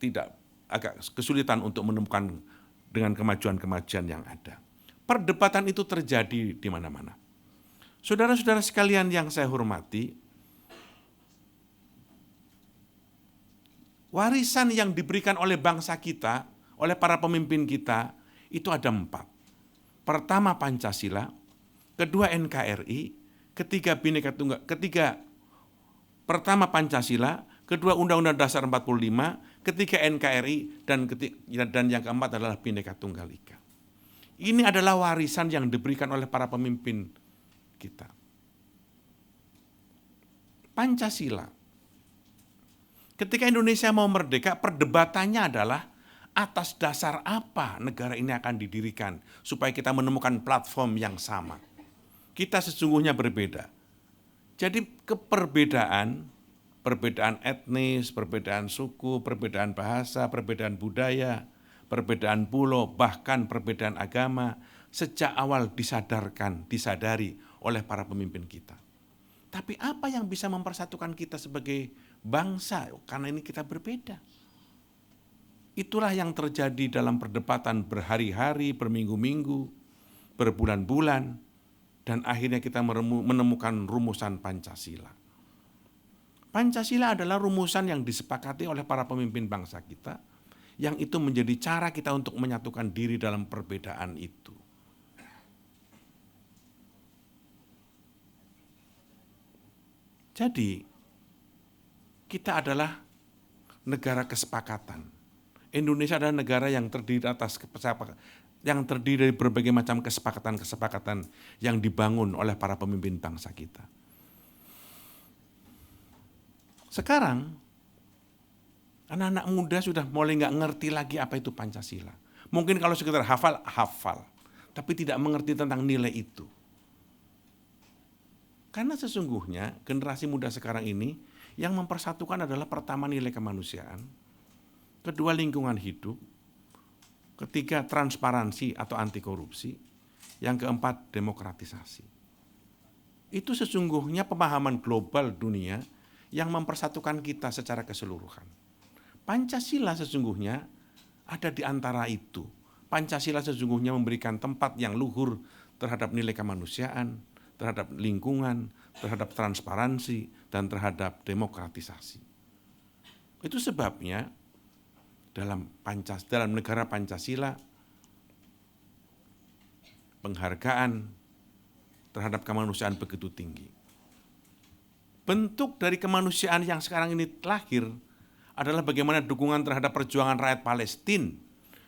tidak agak kesulitan untuk menemukan dengan kemajuan-kemajuan yang ada. Perdebatan itu terjadi di mana-mana. Saudara-saudara sekalian yang saya hormati, warisan yang diberikan oleh bangsa kita, oleh para pemimpin kita, itu ada 4. Pertama Pancasila, kedua NKRI, pertama Pancasila, kedua Undang-Undang Dasar 45, ketiga NKRI, dan yang keempat adalah Bhinneka Tunggal Ika. Ini adalah warisan yang diberikan oleh para pemimpin kita. Pancasila. Ketika Indonesia mau merdeka, perdebatannya adalah atas dasar apa negara ini akan didirikan supaya kita menemukan platform yang sama. Kita sesungguhnya berbeda. Jadi perbedaan etnis, perbedaan suku, perbedaan bahasa, perbedaan budaya, perbedaan pulau, bahkan perbedaan agama, sejak awal disadari oleh para pemimpin kita. Tapi apa yang bisa mempersatukan kita sebagai bangsa? Karena ini kita berbeda. Itulah yang terjadi dalam perdebatan berhari-hari, berminggu-minggu, berbulan-bulan, dan akhirnya kita menemukan rumusan Pancasila. Pancasila adalah rumusan yang disepakati oleh para pemimpin bangsa kita, yang itu menjadi cara kita untuk menyatukan diri dalam perbedaan itu. Jadi, kita adalah negara kesepakatan. Indonesia adalah negara yang terdiri dari berbagai macam kesepakatan-kesepakatan yang dibangun oleh para pemimpin bangsa kita. Sekarang, anak-anak muda sudah mulai nggak ngerti lagi apa itu Pancasila. Mungkin kalau sekedar hafal, tapi tidak mengerti tentang nilai itu. Karena sesungguhnya generasi muda sekarang ini yang mempersatukan adalah pertama nilai kemanusiaan, kedua lingkungan hidup, ketiga transparansi atau anti korupsi, yang keempat demokratisasi. Itu sesungguhnya pemahaman global dunia yang mempersatukan kita secara keseluruhan. Pancasila sesungguhnya ada di antara itu. Pancasila sesungguhnya memberikan tempat yang luhur terhadap nilai kemanusiaan, terhadap lingkungan, terhadap transparansi, dan terhadap demokratisasi. Itu sebabnya dalam negara Pancasila, penghargaan terhadap kemanusiaan begitu tinggi. Bentuk dari kemanusiaan yang sekarang ini lahir adalah bagaimana dukungan terhadap perjuangan rakyat Palestina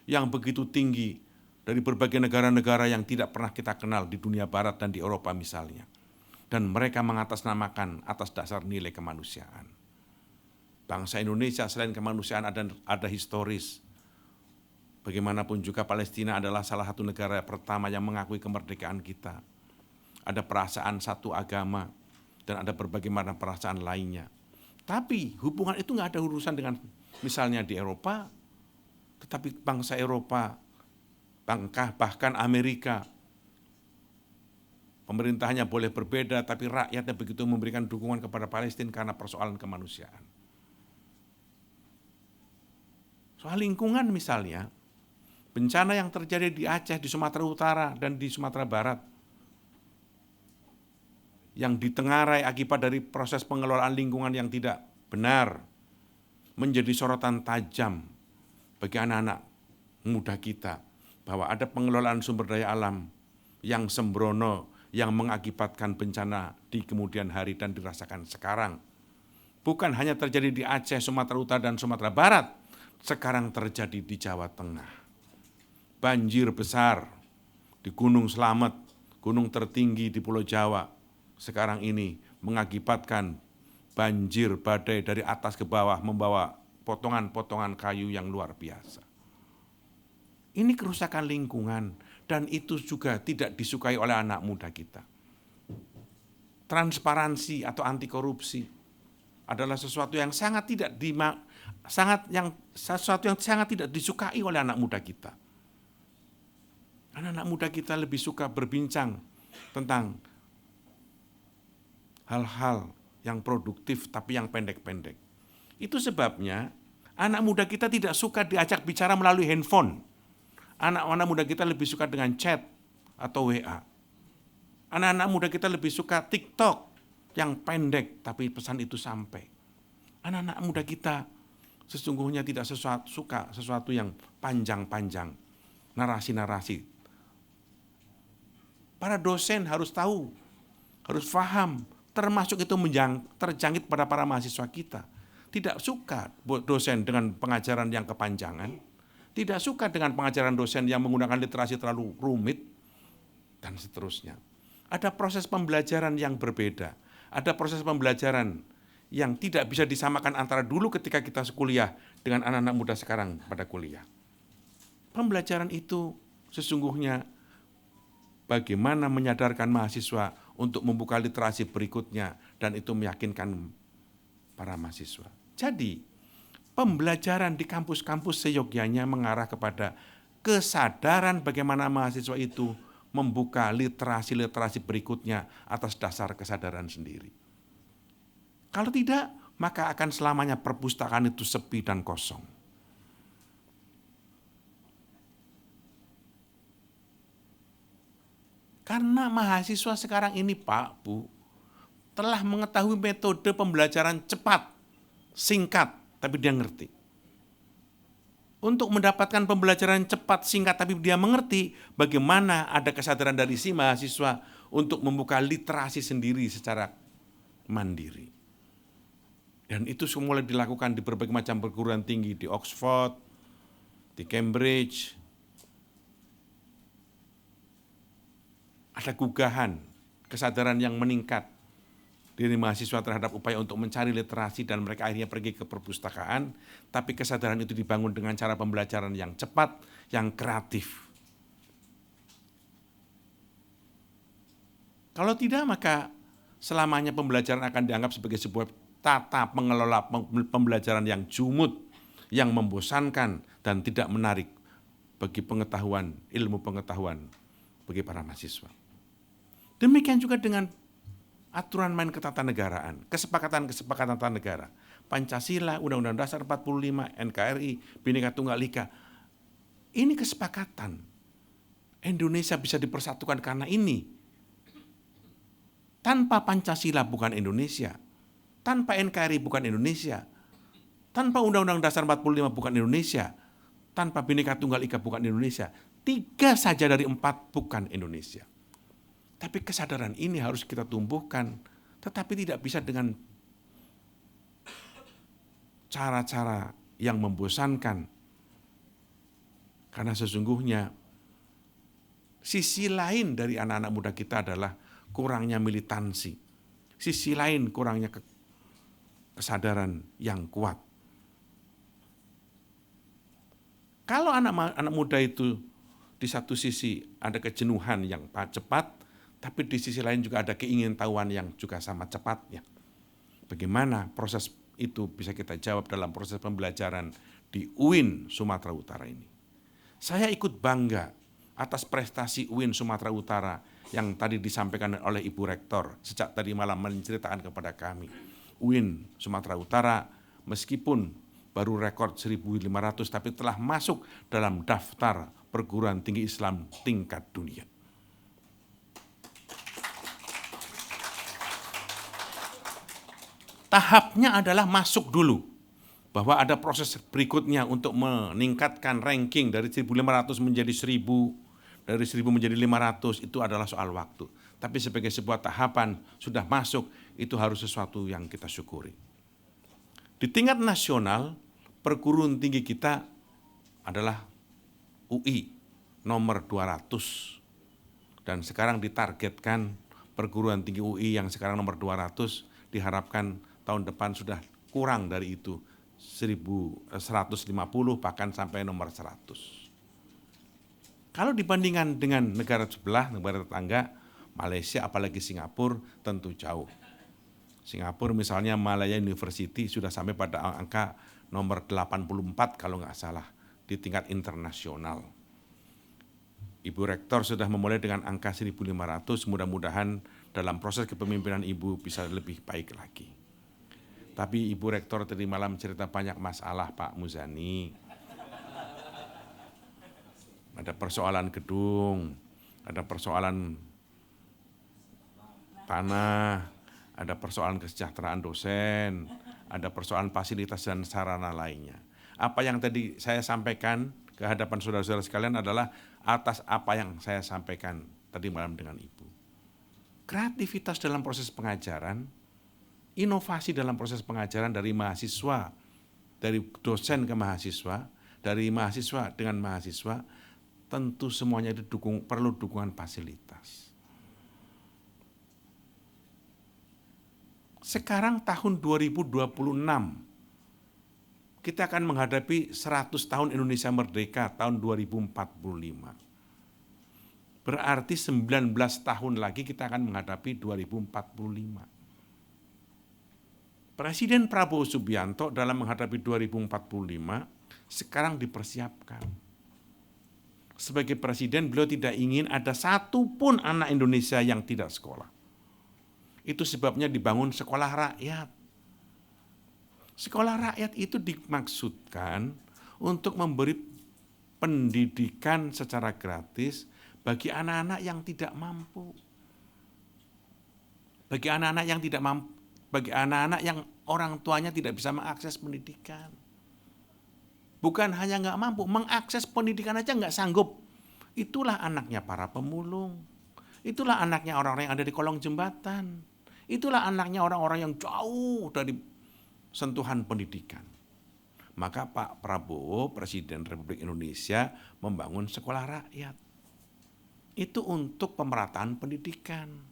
yang begitu tinggi dari berbagai negara-negara yang tidak pernah kita kenal di dunia barat dan di Eropa misalnya. Dan mereka mengatasnamakan atas dasar nilai kemanusiaan. Bangsa Indonesia selain kemanusiaan ada historis. Bagaimanapun juga Palestina adalah salah satu negara pertama yang mengakui kemerdekaan kita. Ada perasaan satu agama dan ada berbagai macam perasaan lainnya. Tapi hubungan itu nggak ada urusan dengan misalnya di Eropa, tetapi bangsa Eropa, bahkan Amerika, pemerintahnya boleh berbeda, tapi rakyatnya begitu memberikan dukungan kepada Palestina karena persoalan kemanusiaan. Soal lingkungan misalnya, bencana yang terjadi di Aceh, di Sumatera Utara, dan di Sumatera Barat, yang ditengarai akibat dari proses pengelolaan lingkungan yang tidak benar, menjadi sorotan tajam bagi anak-anak muda kita, bahwa ada pengelolaan sumber daya alam yang sembrono, yang mengakibatkan bencana di kemudian hari dan dirasakan sekarang. Bukan hanya terjadi di Aceh, Sumatera Utara, dan Sumatera Barat, sekarang terjadi di Jawa Tengah. Banjir besar di Gunung Slamet, gunung tertinggi di Pulau Jawa, sekarang ini mengakibatkan banjir badai dari atas ke bawah membawa potongan-potongan kayu yang luar biasa. Ini kerusakan lingkungan dan itu juga tidak disukai oleh anak muda kita. Transparansi atau anti korupsi adalah sesuatu yang sangat tidak disukai oleh anak muda kita. Anak-anak muda kita lebih suka berbincang tentang hal-hal yang produktif tapi yang pendek-pendek. Itu sebabnya anak muda kita tidak suka diajak bicara melalui handphone. Anak-anak muda kita lebih suka dengan chat atau WA. Anak-anak muda kita lebih suka TikTok yang pendek tapi pesan itu sampai. Anak-anak muda kita sesungguhnya tidak suka sesuatu yang panjang-panjang, narasi-narasi. Para dosen harus tahu, harus paham, termasuk itu terjangkit pada para mahasiswa kita. Tidak suka dosen dengan pengajaran yang kepanjangan, tidak suka dengan pengajaran dosen yang menggunakan literasi terlalu rumit, dan seterusnya. Ada proses pembelajaran yang berbeda, ada proses pembelajaran yang tidak bisa disamakan antara dulu ketika kita kuliah dengan anak-anak muda sekarang pada kuliah. Pembelajaran itu sesungguhnya bagaimana menyadarkan mahasiswa untuk membuka literasi berikutnya dan itu meyakinkan para mahasiswa. Jadi, pembelajaran di kampus-kampus seyogyanya mengarah kepada kesadaran bagaimana mahasiswa itu membuka literasi-literasi berikutnya atas dasar kesadaran sendiri. Kalau tidak, maka akan selamanya perpustakaan itu sepi dan kosong. Karena mahasiswa sekarang ini Pak, Bu, telah mengetahui metode pembelajaran cepat, singkat, tapi dia ngerti. Untuk mendapatkan pembelajaran cepat, singkat, tapi dia mengerti, bagaimana ada kesadaran dari si mahasiswa untuk membuka literasi sendiri secara mandiri. Dan itu semua mulai dilakukan di berbagai macam perguruan tinggi, di Oxford, di Cambridge. Ada gugahan, kesadaran yang meningkat dari mahasiswa terhadap upaya untuk mencari literasi dan mereka akhirnya pergi ke perpustakaan, tapi kesadaran itu dibangun dengan cara pembelajaran yang cepat, yang kreatif. Kalau tidak, maka selamanya pembelajaran akan dianggap sebagai sebuah tata pengelola pembelajaran yang jumut, yang membosankan dan tidak menarik bagi pengetahuan, ilmu pengetahuan bagi para mahasiswa. Demikian juga dengan aturan main ketatanegaraan, kesepakatan-kesepakatan tata negara, Pancasila, Undang-Undang Dasar 45, NKRI, Bhinneka Tunggal Ika. Ini kesepakatan. Indonesia bisa dipersatukan karena ini. Tanpa Pancasila bukan Indonesia, tanpa NKRI bukan Indonesia, tanpa Undang-Undang Dasar 45 bukan Indonesia, tanpa Bhinneka Tunggal Ika bukan Indonesia. 3 saja dari 4 bukan Indonesia. Tapi kesadaran ini harus kita tumbuhkan, tetapi tidak bisa dengan cara-cara yang membosankan. Karena sesungguhnya sisi lain dari anak-anak muda kita adalah kurangnya militansi. Sisi lain kurangnya kesadaran yang kuat. Kalau anak muda itu di satu sisi ada kejenuhan yang cepat, tapi di sisi lain juga ada keingintahuan yang juga sama cepatnya. Bagaimana proses itu bisa kita jawab dalam proses pembelajaran di UIN Sumatera Utara ini. Saya ikut bangga atas prestasi UIN Sumatera Utara yang tadi disampaikan oleh Ibu Rektor sejak tadi malam menceritakan kepada kami. UIN Sumatera Utara meskipun baru rekor 1.500 tapi telah masuk dalam daftar perguruan tinggi Islam tingkat dunia. Tahapnya adalah masuk dulu, bahwa ada proses berikutnya untuk meningkatkan ranking dari 1.500 menjadi 1.000, dari 1.000 menjadi 500, itu adalah soal waktu. Tapi sebagai sebuah tahapan sudah masuk, itu harus sesuatu yang kita syukuri. Di tingkat nasional, perguruan tinggi kita adalah UI nomor 200. Dan sekarang ditargetkan perguruan tinggi UI yang sekarang nomor 200 diharapkan tahun depan sudah kurang dari itu, 1.150 bahkan sampai nomor 100. Kalau dibandingkan dengan negara sebelah, negara tetangga, Malaysia apalagi Singapura tentu jauh. Singapura misalnya Malaya University sudah sampai pada angka nomor 84 kalau nggak salah di tingkat internasional. Ibu Rektor sudah memulai dengan angka 1.500, mudah-mudahan dalam proses kepemimpinan Ibu bisa lebih baik lagi. Tapi Ibu Rektor tadi malam cerita banyak masalah Pak Muzani. Ada persoalan gedung, ada persoalan tanah, ada persoalan kesejahteraan dosen, ada persoalan fasilitas dan sarana lainnya. Apa yang tadi saya sampaikan ke hadapan saudara-saudara sekalian adalah atas apa yang saya sampaikan tadi malam dengan Ibu. Kreativitas dalam proses pengajaran, inovasi dalam proses pengajaran dari mahasiswa, dari dosen ke mahasiswa, dari mahasiswa dengan mahasiswa, tentu semuanya itu perlu dukungan fasilitas. Sekarang tahun 2026, kita akan menghadapi 100 tahun Indonesia Merdeka tahun 2045. Berarti 19 tahun lagi kita akan menghadapi 2045. Presiden Prabowo Subianto dalam menghadapi 2045 sekarang dipersiapkan. Sebagai presiden beliau tidak ingin ada satu pun anak Indonesia yang tidak sekolah. Itu sebabnya dibangun sekolah rakyat. Sekolah rakyat itu dimaksudkan untuk memberi pendidikan secara gratis bagi anak-anak yang tidak mampu. Bagi anak-anak yang tidak mampu, bagi anak-anak yang orang tuanya tidak bisa mengakses pendidikan. Bukan hanya nggak mampu, mengakses pendidikan aja nggak sanggup. Itulah anaknya para pemulung. Itulah anaknya orang-orang yang ada di kolong jembatan. Itulah anaknya orang-orang yang jauh dari sentuhan pendidikan. Maka Pak Prabowo, Presiden Republik Indonesia, membangun sekolah rakyat. Itu untuk pemerataan pendidikan.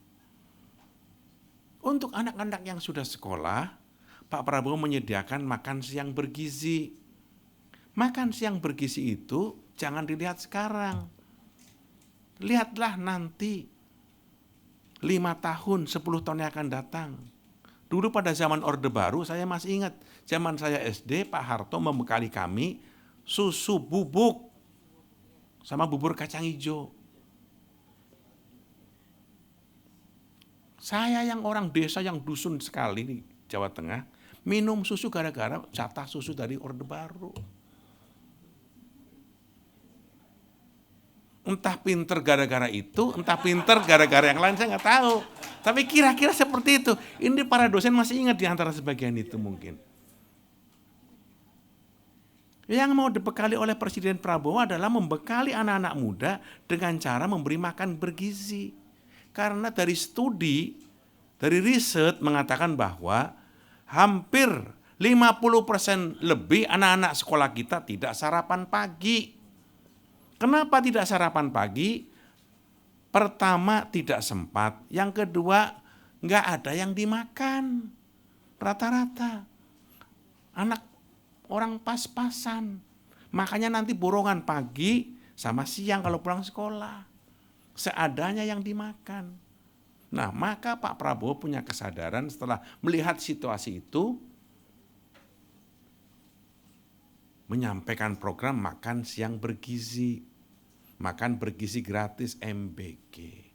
Untuk anak-anak yang sudah sekolah, Pak Prabowo menyediakan makan siang bergizi. Makan siang bergizi itu jangan dilihat sekarang. Lihatlah nanti 5 tahun, 10 tahun yang akan datang. Dulu pada zaman Orde Baru, saya masih ingat, zaman saya SD, Pak Harto membekali kami susu bubuk sama bubur kacang hijau. Saya yang orang desa yang dusun sekali di Jawa Tengah, minum susu gara-gara jatah susu dari Orde Baru. Entah pinter gara-gara itu, entah pinter gara-gara yang lain, saya nggak tahu. Tapi kira-kira seperti itu. Ini para dosen masih ingat di antara sebagian itu mungkin. Yang mau dibekali oleh Presiden Prabowo adalah membekali anak-anak muda dengan cara memberi makan bergizi. Karena dari studi, dari riset mengatakan bahwa hampir 50% lebih anak-anak sekolah kita tidak sarapan pagi. Kenapa tidak sarapan pagi? Pertama, tidak sempat. Yang kedua, nggak ada yang dimakan. Rata-rata. Anak orang pas-pasan. Makanya nanti borongan pagi sama siang kalau pulang sekolah. Seadanya yang dimakan. Nah, maka Pak Prabowo punya kesadaran setelah melihat situasi itu, menyampaikan program makan siang bergizi. Makan bergizi gratis MBG.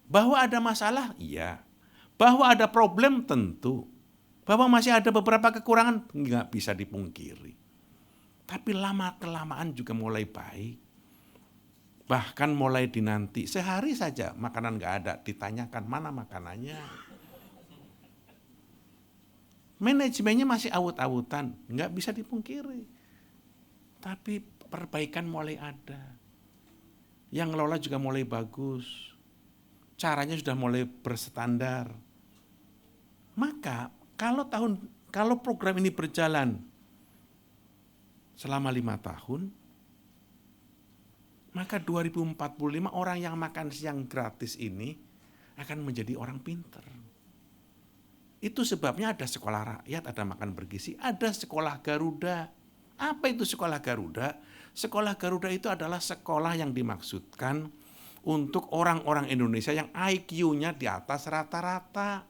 Bahwa ada masalah? Iya. Bahwa ada problem? Tentu. Bahwa masih ada beberapa kekurangan? Nggak bisa dipungkiri. Tapi lama-kelamaan juga mulai baik. Bahkan mulai dinanti. Sehari saja makanan nggak ada. Ditanyakan mana makanannya. Manajemennya masih awut-awutan. Nggak bisa dipungkiri. Tapi perbaikan mulai ada. Yang ngelola juga mulai bagus. Caranya sudah mulai berstandar. Maka kalau program ini berjalan selama 5 tahun, maka 2045 orang yang makan siang gratis ini akan menjadi orang pinter. Itu sebabnya ada sekolah rakyat, ada makan bergizi, ada sekolah Garuda. Apa itu sekolah Garuda? Sekolah Garuda itu adalah sekolah yang dimaksudkan untuk orang-orang Indonesia yang IQ-nya di atas rata-rata.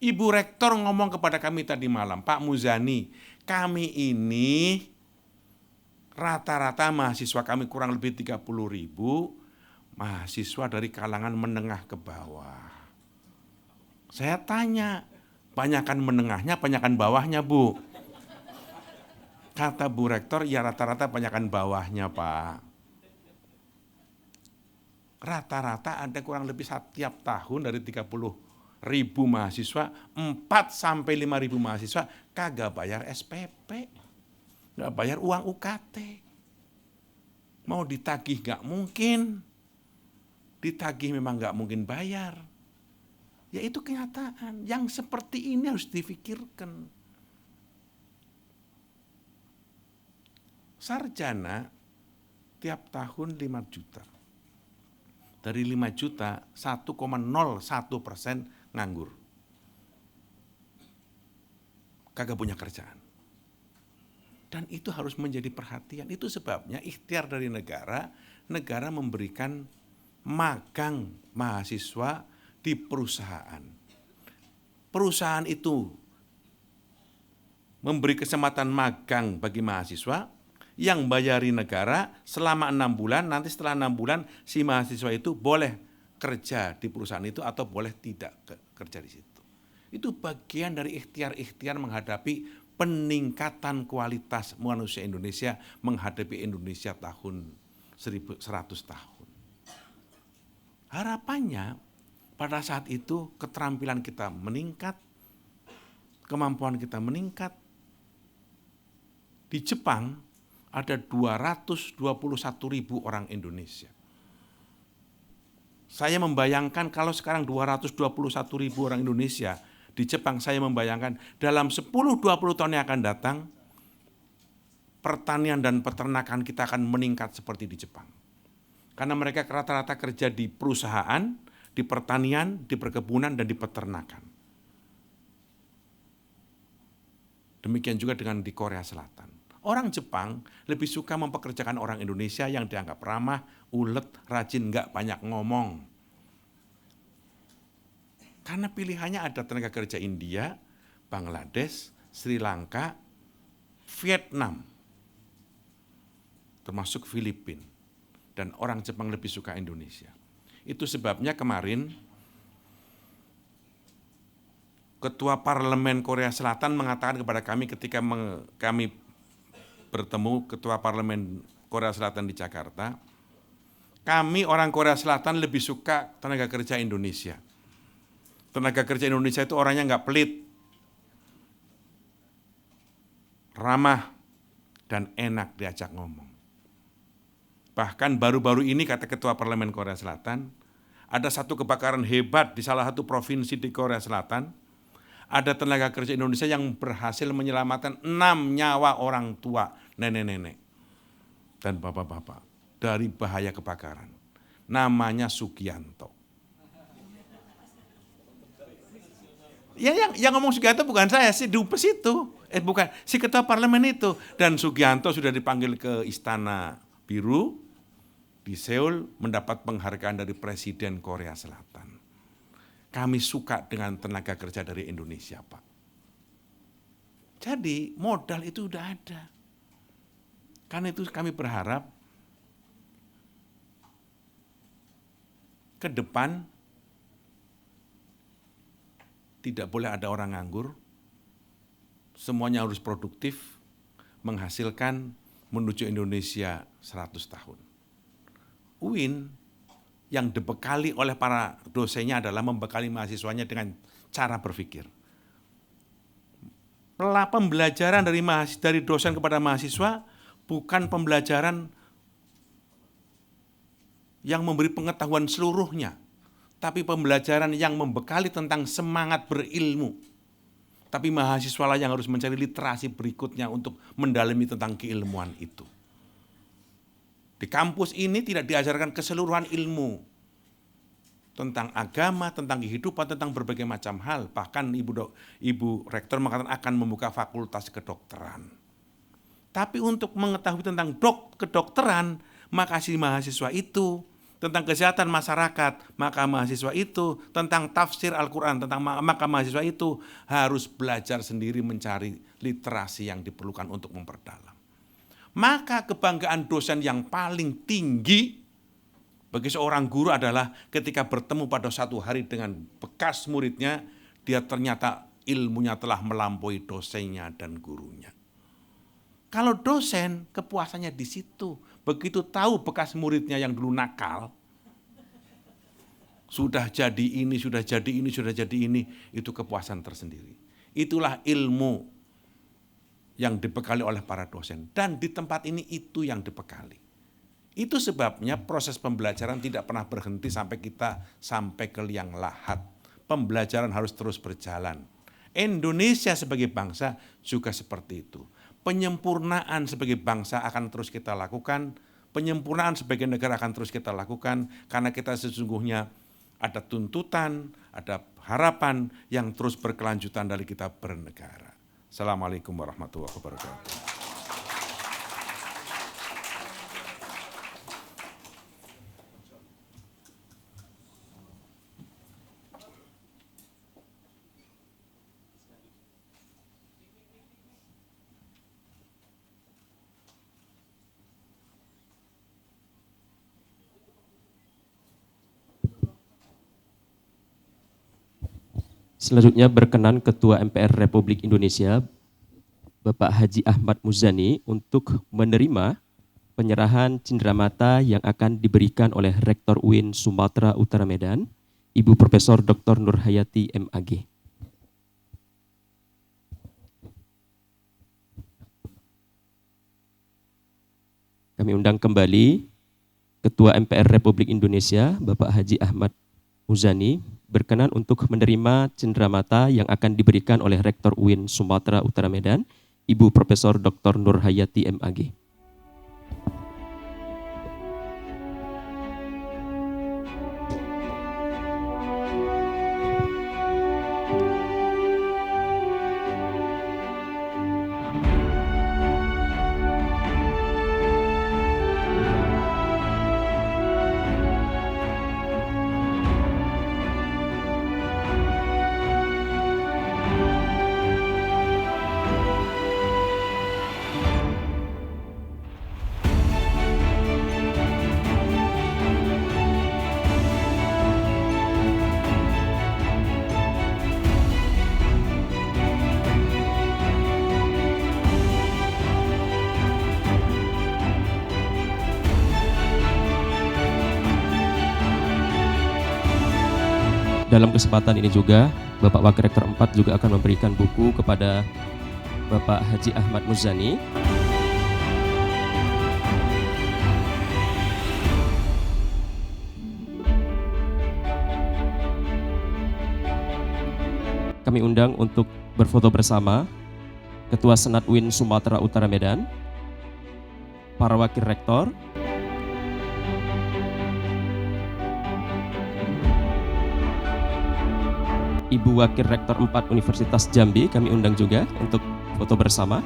Ibu Rektor ngomong kepada kami tadi malam, Pak Muzani, kami ini rata-rata mahasiswa kami kurang lebih 30.000 mahasiswa dari kalangan menengah ke bawah. Saya tanya, banyakan menengahnya, banyakan bawahnya, Bu? Kata Bu Rektor, ya rata-rata banyakan bawahnya, Pak. Rata-rata ada kurang lebih setiap tahun dari 30.000 mahasiswa, 4 sampai 5.000 mahasiswa kagak bayar SPP, nggak bayar uang UKT. Mau ditagih nggak mungkin, ditagih memang nggak mungkin bayar. Ya itu kenyataan, yang seperti ini harus difikirkan. Sarjana tiap tahun 5 juta. Dari 5 juta, 1,01% nganggur. Kagak punya kerjaan. Dan itu harus menjadi perhatian. Itu sebabnya ikhtiar dari negara memberikan magang mahasiswa di perusahaan. Perusahaan itu memberi kesempatan magang bagi mahasiswa yang bayari negara selama 6 bulan, nanti setelah 6 bulan si mahasiswa itu boleh kerja di perusahaan itu atau boleh tidak kerja di situ. Itu bagian dari ikhtiar-ikhtiar menghadapi peningkatan kualitas manusia Indonesia menghadapi Indonesia tahun 1100 tahun. Harapannya pada saat itu keterampilan kita meningkat, kemampuan kita meningkat. Di Jepang ada 221.000 orang Indonesia. Saya membayangkan kalau sekarang 221.000 orang Indonesia di Jepang, saya membayangkan dalam 10-20 tahun yang akan datang, pertanian dan peternakan kita akan meningkat seperti di Jepang. Karena mereka rata-rata kerja di perusahaan, di pertanian, di perkebunan, dan di peternakan. Demikian juga dengan di Korea Selatan. Orang Jepang lebih suka mempekerjakan orang Indonesia yang dianggap ramah, ulet, rajin, nggak banyak ngomong. Karena pilihannya ada tenaga kerja India, Bangladesh, Sri Lanka, Vietnam, termasuk Filipina. Dan orang Jepang lebih suka Indonesia. Itu sebabnya kemarin Ketua Parlemen Korea Selatan mengatakan kepada kami ketika kami bertemu Ketua Parlemen Korea Selatan di Jakarta, kami orang Korea Selatan lebih suka tenaga kerja Indonesia. Tenaga kerja Indonesia itu orangnya nggak pelit, ramah, dan enak diajak ngomong. Bahkan baru-baru ini kata Ketua Parlemen Korea Selatan, ada satu kebakaran hebat di salah satu provinsi di Korea Selatan, ada tenaga kerja Indonesia yang berhasil menyelamatkan 6 nyawa orang tua, nenek-nenek, dan bapak-bapak dari bahaya kebakaran. Namanya Sugianto. Ya yang ngomong Sugianto bukan saya, si Dubes itu. Bukan, si Ketua Parlemen itu. Dan Sugianto sudah dipanggil ke Istana Biru di Seoul mendapat penghargaan dari Presiden Korea Selatan. Kami suka dengan tenaga kerja dari Indonesia, Pak. Jadi modal itu udah ada. Karena itu kami berharap ke depan tidak boleh ada orang nganggur, semuanya harus produktif, menghasilkan menuju Indonesia 100 tahun. UIN yang dibekali oleh para dosennya adalah membekali mahasiswanya dengan cara berpikir. Pembelajaran dari dosen kepada mahasiswa bukan pembelajaran yang memberi pengetahuan seluruhnya, tapi pembelajaran yang membekali tentang semangat berilmu. Tapi mahasiswa lah yang harus mencari literasi berikutnya untuk mendalami tentang keilmuan itu. Di kampus ini tidak diajarkan keseluruhan ilmu tentang agama, tentang kehidupan, tentang berbagai macam hal. Bahkan Ibu Rektor mengatakan akan membuka fakultas kedokteran. Tapi untuk mengetahui tentang kedokteran, maka si mahasiswa itu tentang kesehatan masyarakat, maka mahasiswa itu tentang tafsir Al-Quran, maka mahasiswa itu harus belajar sendiri mencari literasi yang diperlukan untuk memperdalam. Maka kebanggaan dosen yang paling tinggi bagi seorang guru adalah ketika bertemu pada satu hari dengan bekas muridnya, dia ternyata ilmunya telah melampaui dosennya dan gurunya. Kalau dosen, kepuasannya di situ. Begitu tahu bekas muridnya yang dulu nakal, sudah jadi ini, sudah jadi ini, sudah jadi ini, itu kepuasan tersendiri. Itulah ilmu yang dibekali oleh para dosen. Dan di tempat ini itu yang dibekali. Itu sebabnya proses pembelajaran tidak pernah berhenti sampai kita sampai ke liang lahat. Pembelajaran harus terus berjalan. Indonesia sebagai bangsa juga seperti itu. Penyempurnaan sebagai bangsa akan terus kita lakukan, penyempurnaan sebagai negara akan terus kita lakukan, karena kita sesungguhnya ada tuntutan, ada harapan yang terus berkelanjutan dari kita bernegara. Assalamualaikum warahmatullahi wabarakatuh. Selanjutnya berkenan Ketua MPR Republik Indonesia, Bapak Haji Ahmad Muzani untuk menerima penyerahan cenderamata yang akan diberikan oleh Rektor UIN Sumatera Utara Medan, Ibu Profesor Dr. Nurhayati MAG. Kami undang kembali Ketua MPR Republik Indonesia, Bapak Haji Ahmad Muzani, berkenan untuk menerima cenderamata yang akan diberikan oleh Rektor UIN Sumatera Utara Medan, Ibu Profesor Dr. Nurhayati MAG. Dalam kesempatan ini juga, Bapak Wakil Rektor 4 juga akan memberikan buku kepada Bapak Haji Ahmad Muzani. Kami undang untuk berfoto bersama Ketua Senat UIN Sumatera Utara Medan, para Wakil Rektor, Ibu Wakil Rektor 4 Universitas Jambi, kami undang juga untuk foto bersama.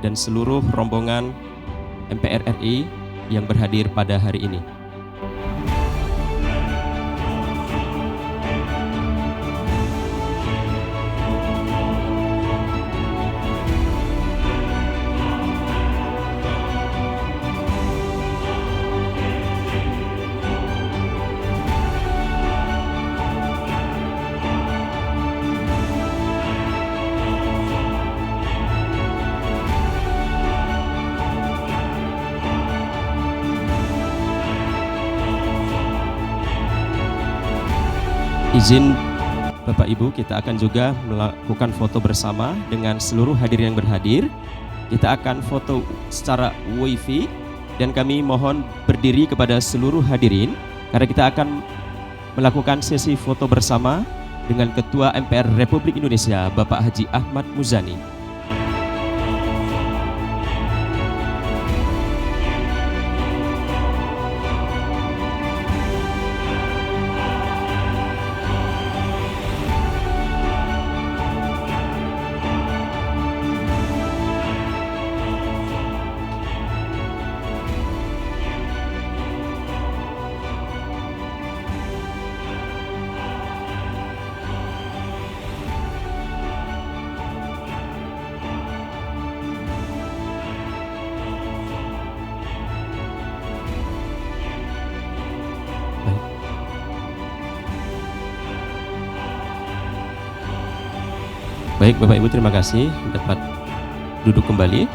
Dan seluruh rombongan MPR RI yang berhadir pada hari ini. Izin Bapak Ibu, kita akan juga melakukan foto bersama dengan seluruh hadirin yang berhadir. Kita akan foto secara wifi dan kami mohon berdiri kepada seluruh hadirin karena kita akan melakukan sesi foto bersama dengan Ketua MPR Republik Indonesia, Bapak Haji Ahmad Muzani. Baik Bapak Ibu, terima kasih dapat duduk kembali.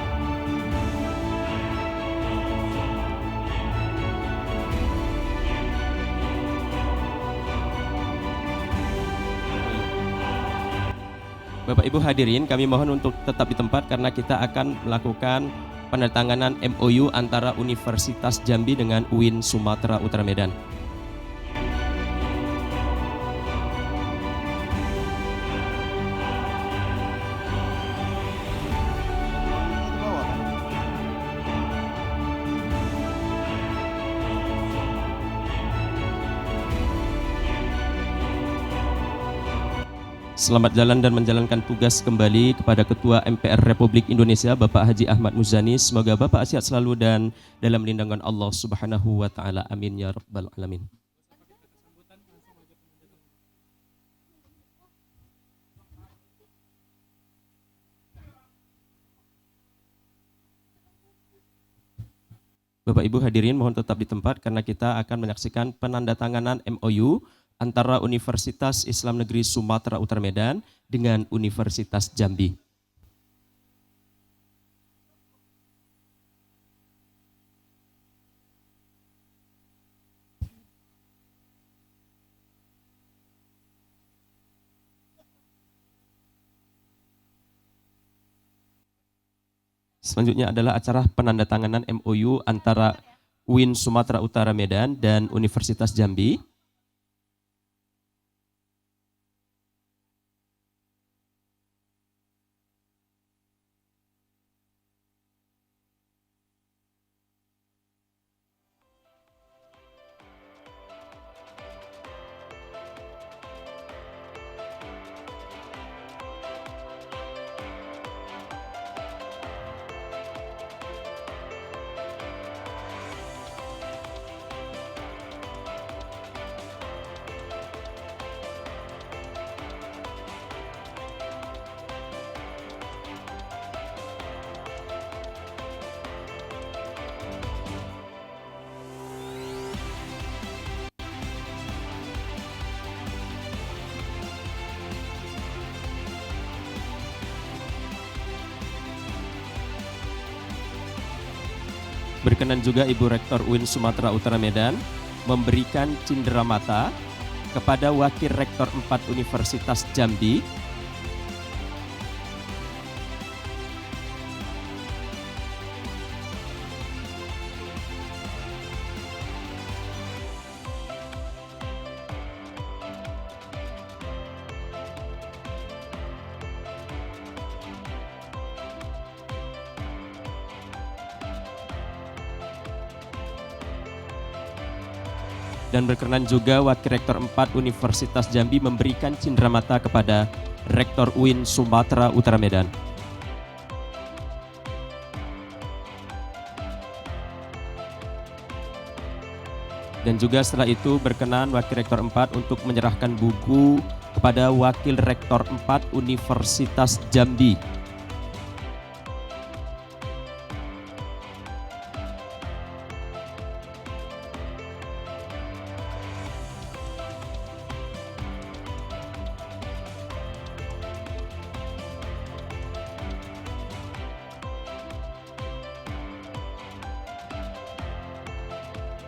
Bapak Ibu hadirin, kami mohon untuk tetap di tempat karena kita akan melakukan penandatanganan MOU antara Universitas Jambi dengan UIN Sumatera Utara Medan. Selamat jalan dan menjalankan tugas kembali kepada Ketua MPR Republik Indonesia, Bapak Haji Ahmad Muzani. Semoga Bapak sehat selalu dan dalam lindungan Allah Subhanahu wa Ta'ala. Amin ya Rabbal Alamin. Bapak Ibu hadirin mohon tetap di tempat karena kita akan menyaksikan penandatanganan MOU antara Universitas Islam Negeri Sumatera Utara Medan dengan Universitas Jambi. Selanjutnya adalah acara penandatanganan MOU antara UIN Sumatera Utara Medan dan Universitas Jambi. Berkenan juga Ibu Rektor UIN Sumatera Utara Medan memberikan cenderamata kepada Wakil Rektor 4 Universitas Jambi dan berkenan juga Wakil Rektor 4 Universitas Jambi memberikan cenderamata kepada Rektor UIN Sumatera Utara Medan. Dan juga setelah itu berkenan Wakil Rektor 4 untuk menyerahkan buku kepada Wakil Rektor 4 Universitas Jambi.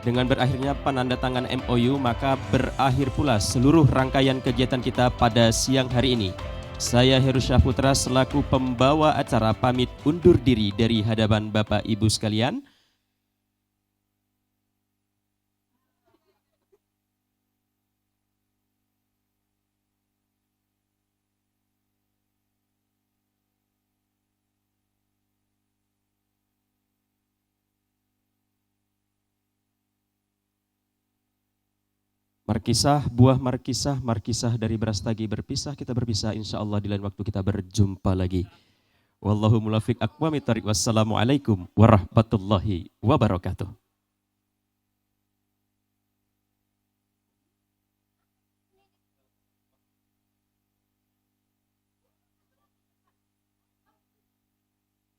Dengan berakhirnya penandatangan MOU, maka berakhir pula seluruh rangkaian kegiatan kita pada siang hari ini. Saya Heru Syahputra selaku pembawa acara pamit undur diri dari hadapan Bapak Ibu sekalian. Markisah, buah markisah, markisah dari Brastagi berpisah, kita berpisah insya Allah di lain waktu kita berjumpa lagi. Wallahu muwaffiq aqwamit thoriq. Wassalamualaikum warahmatullahi wabarakatuh.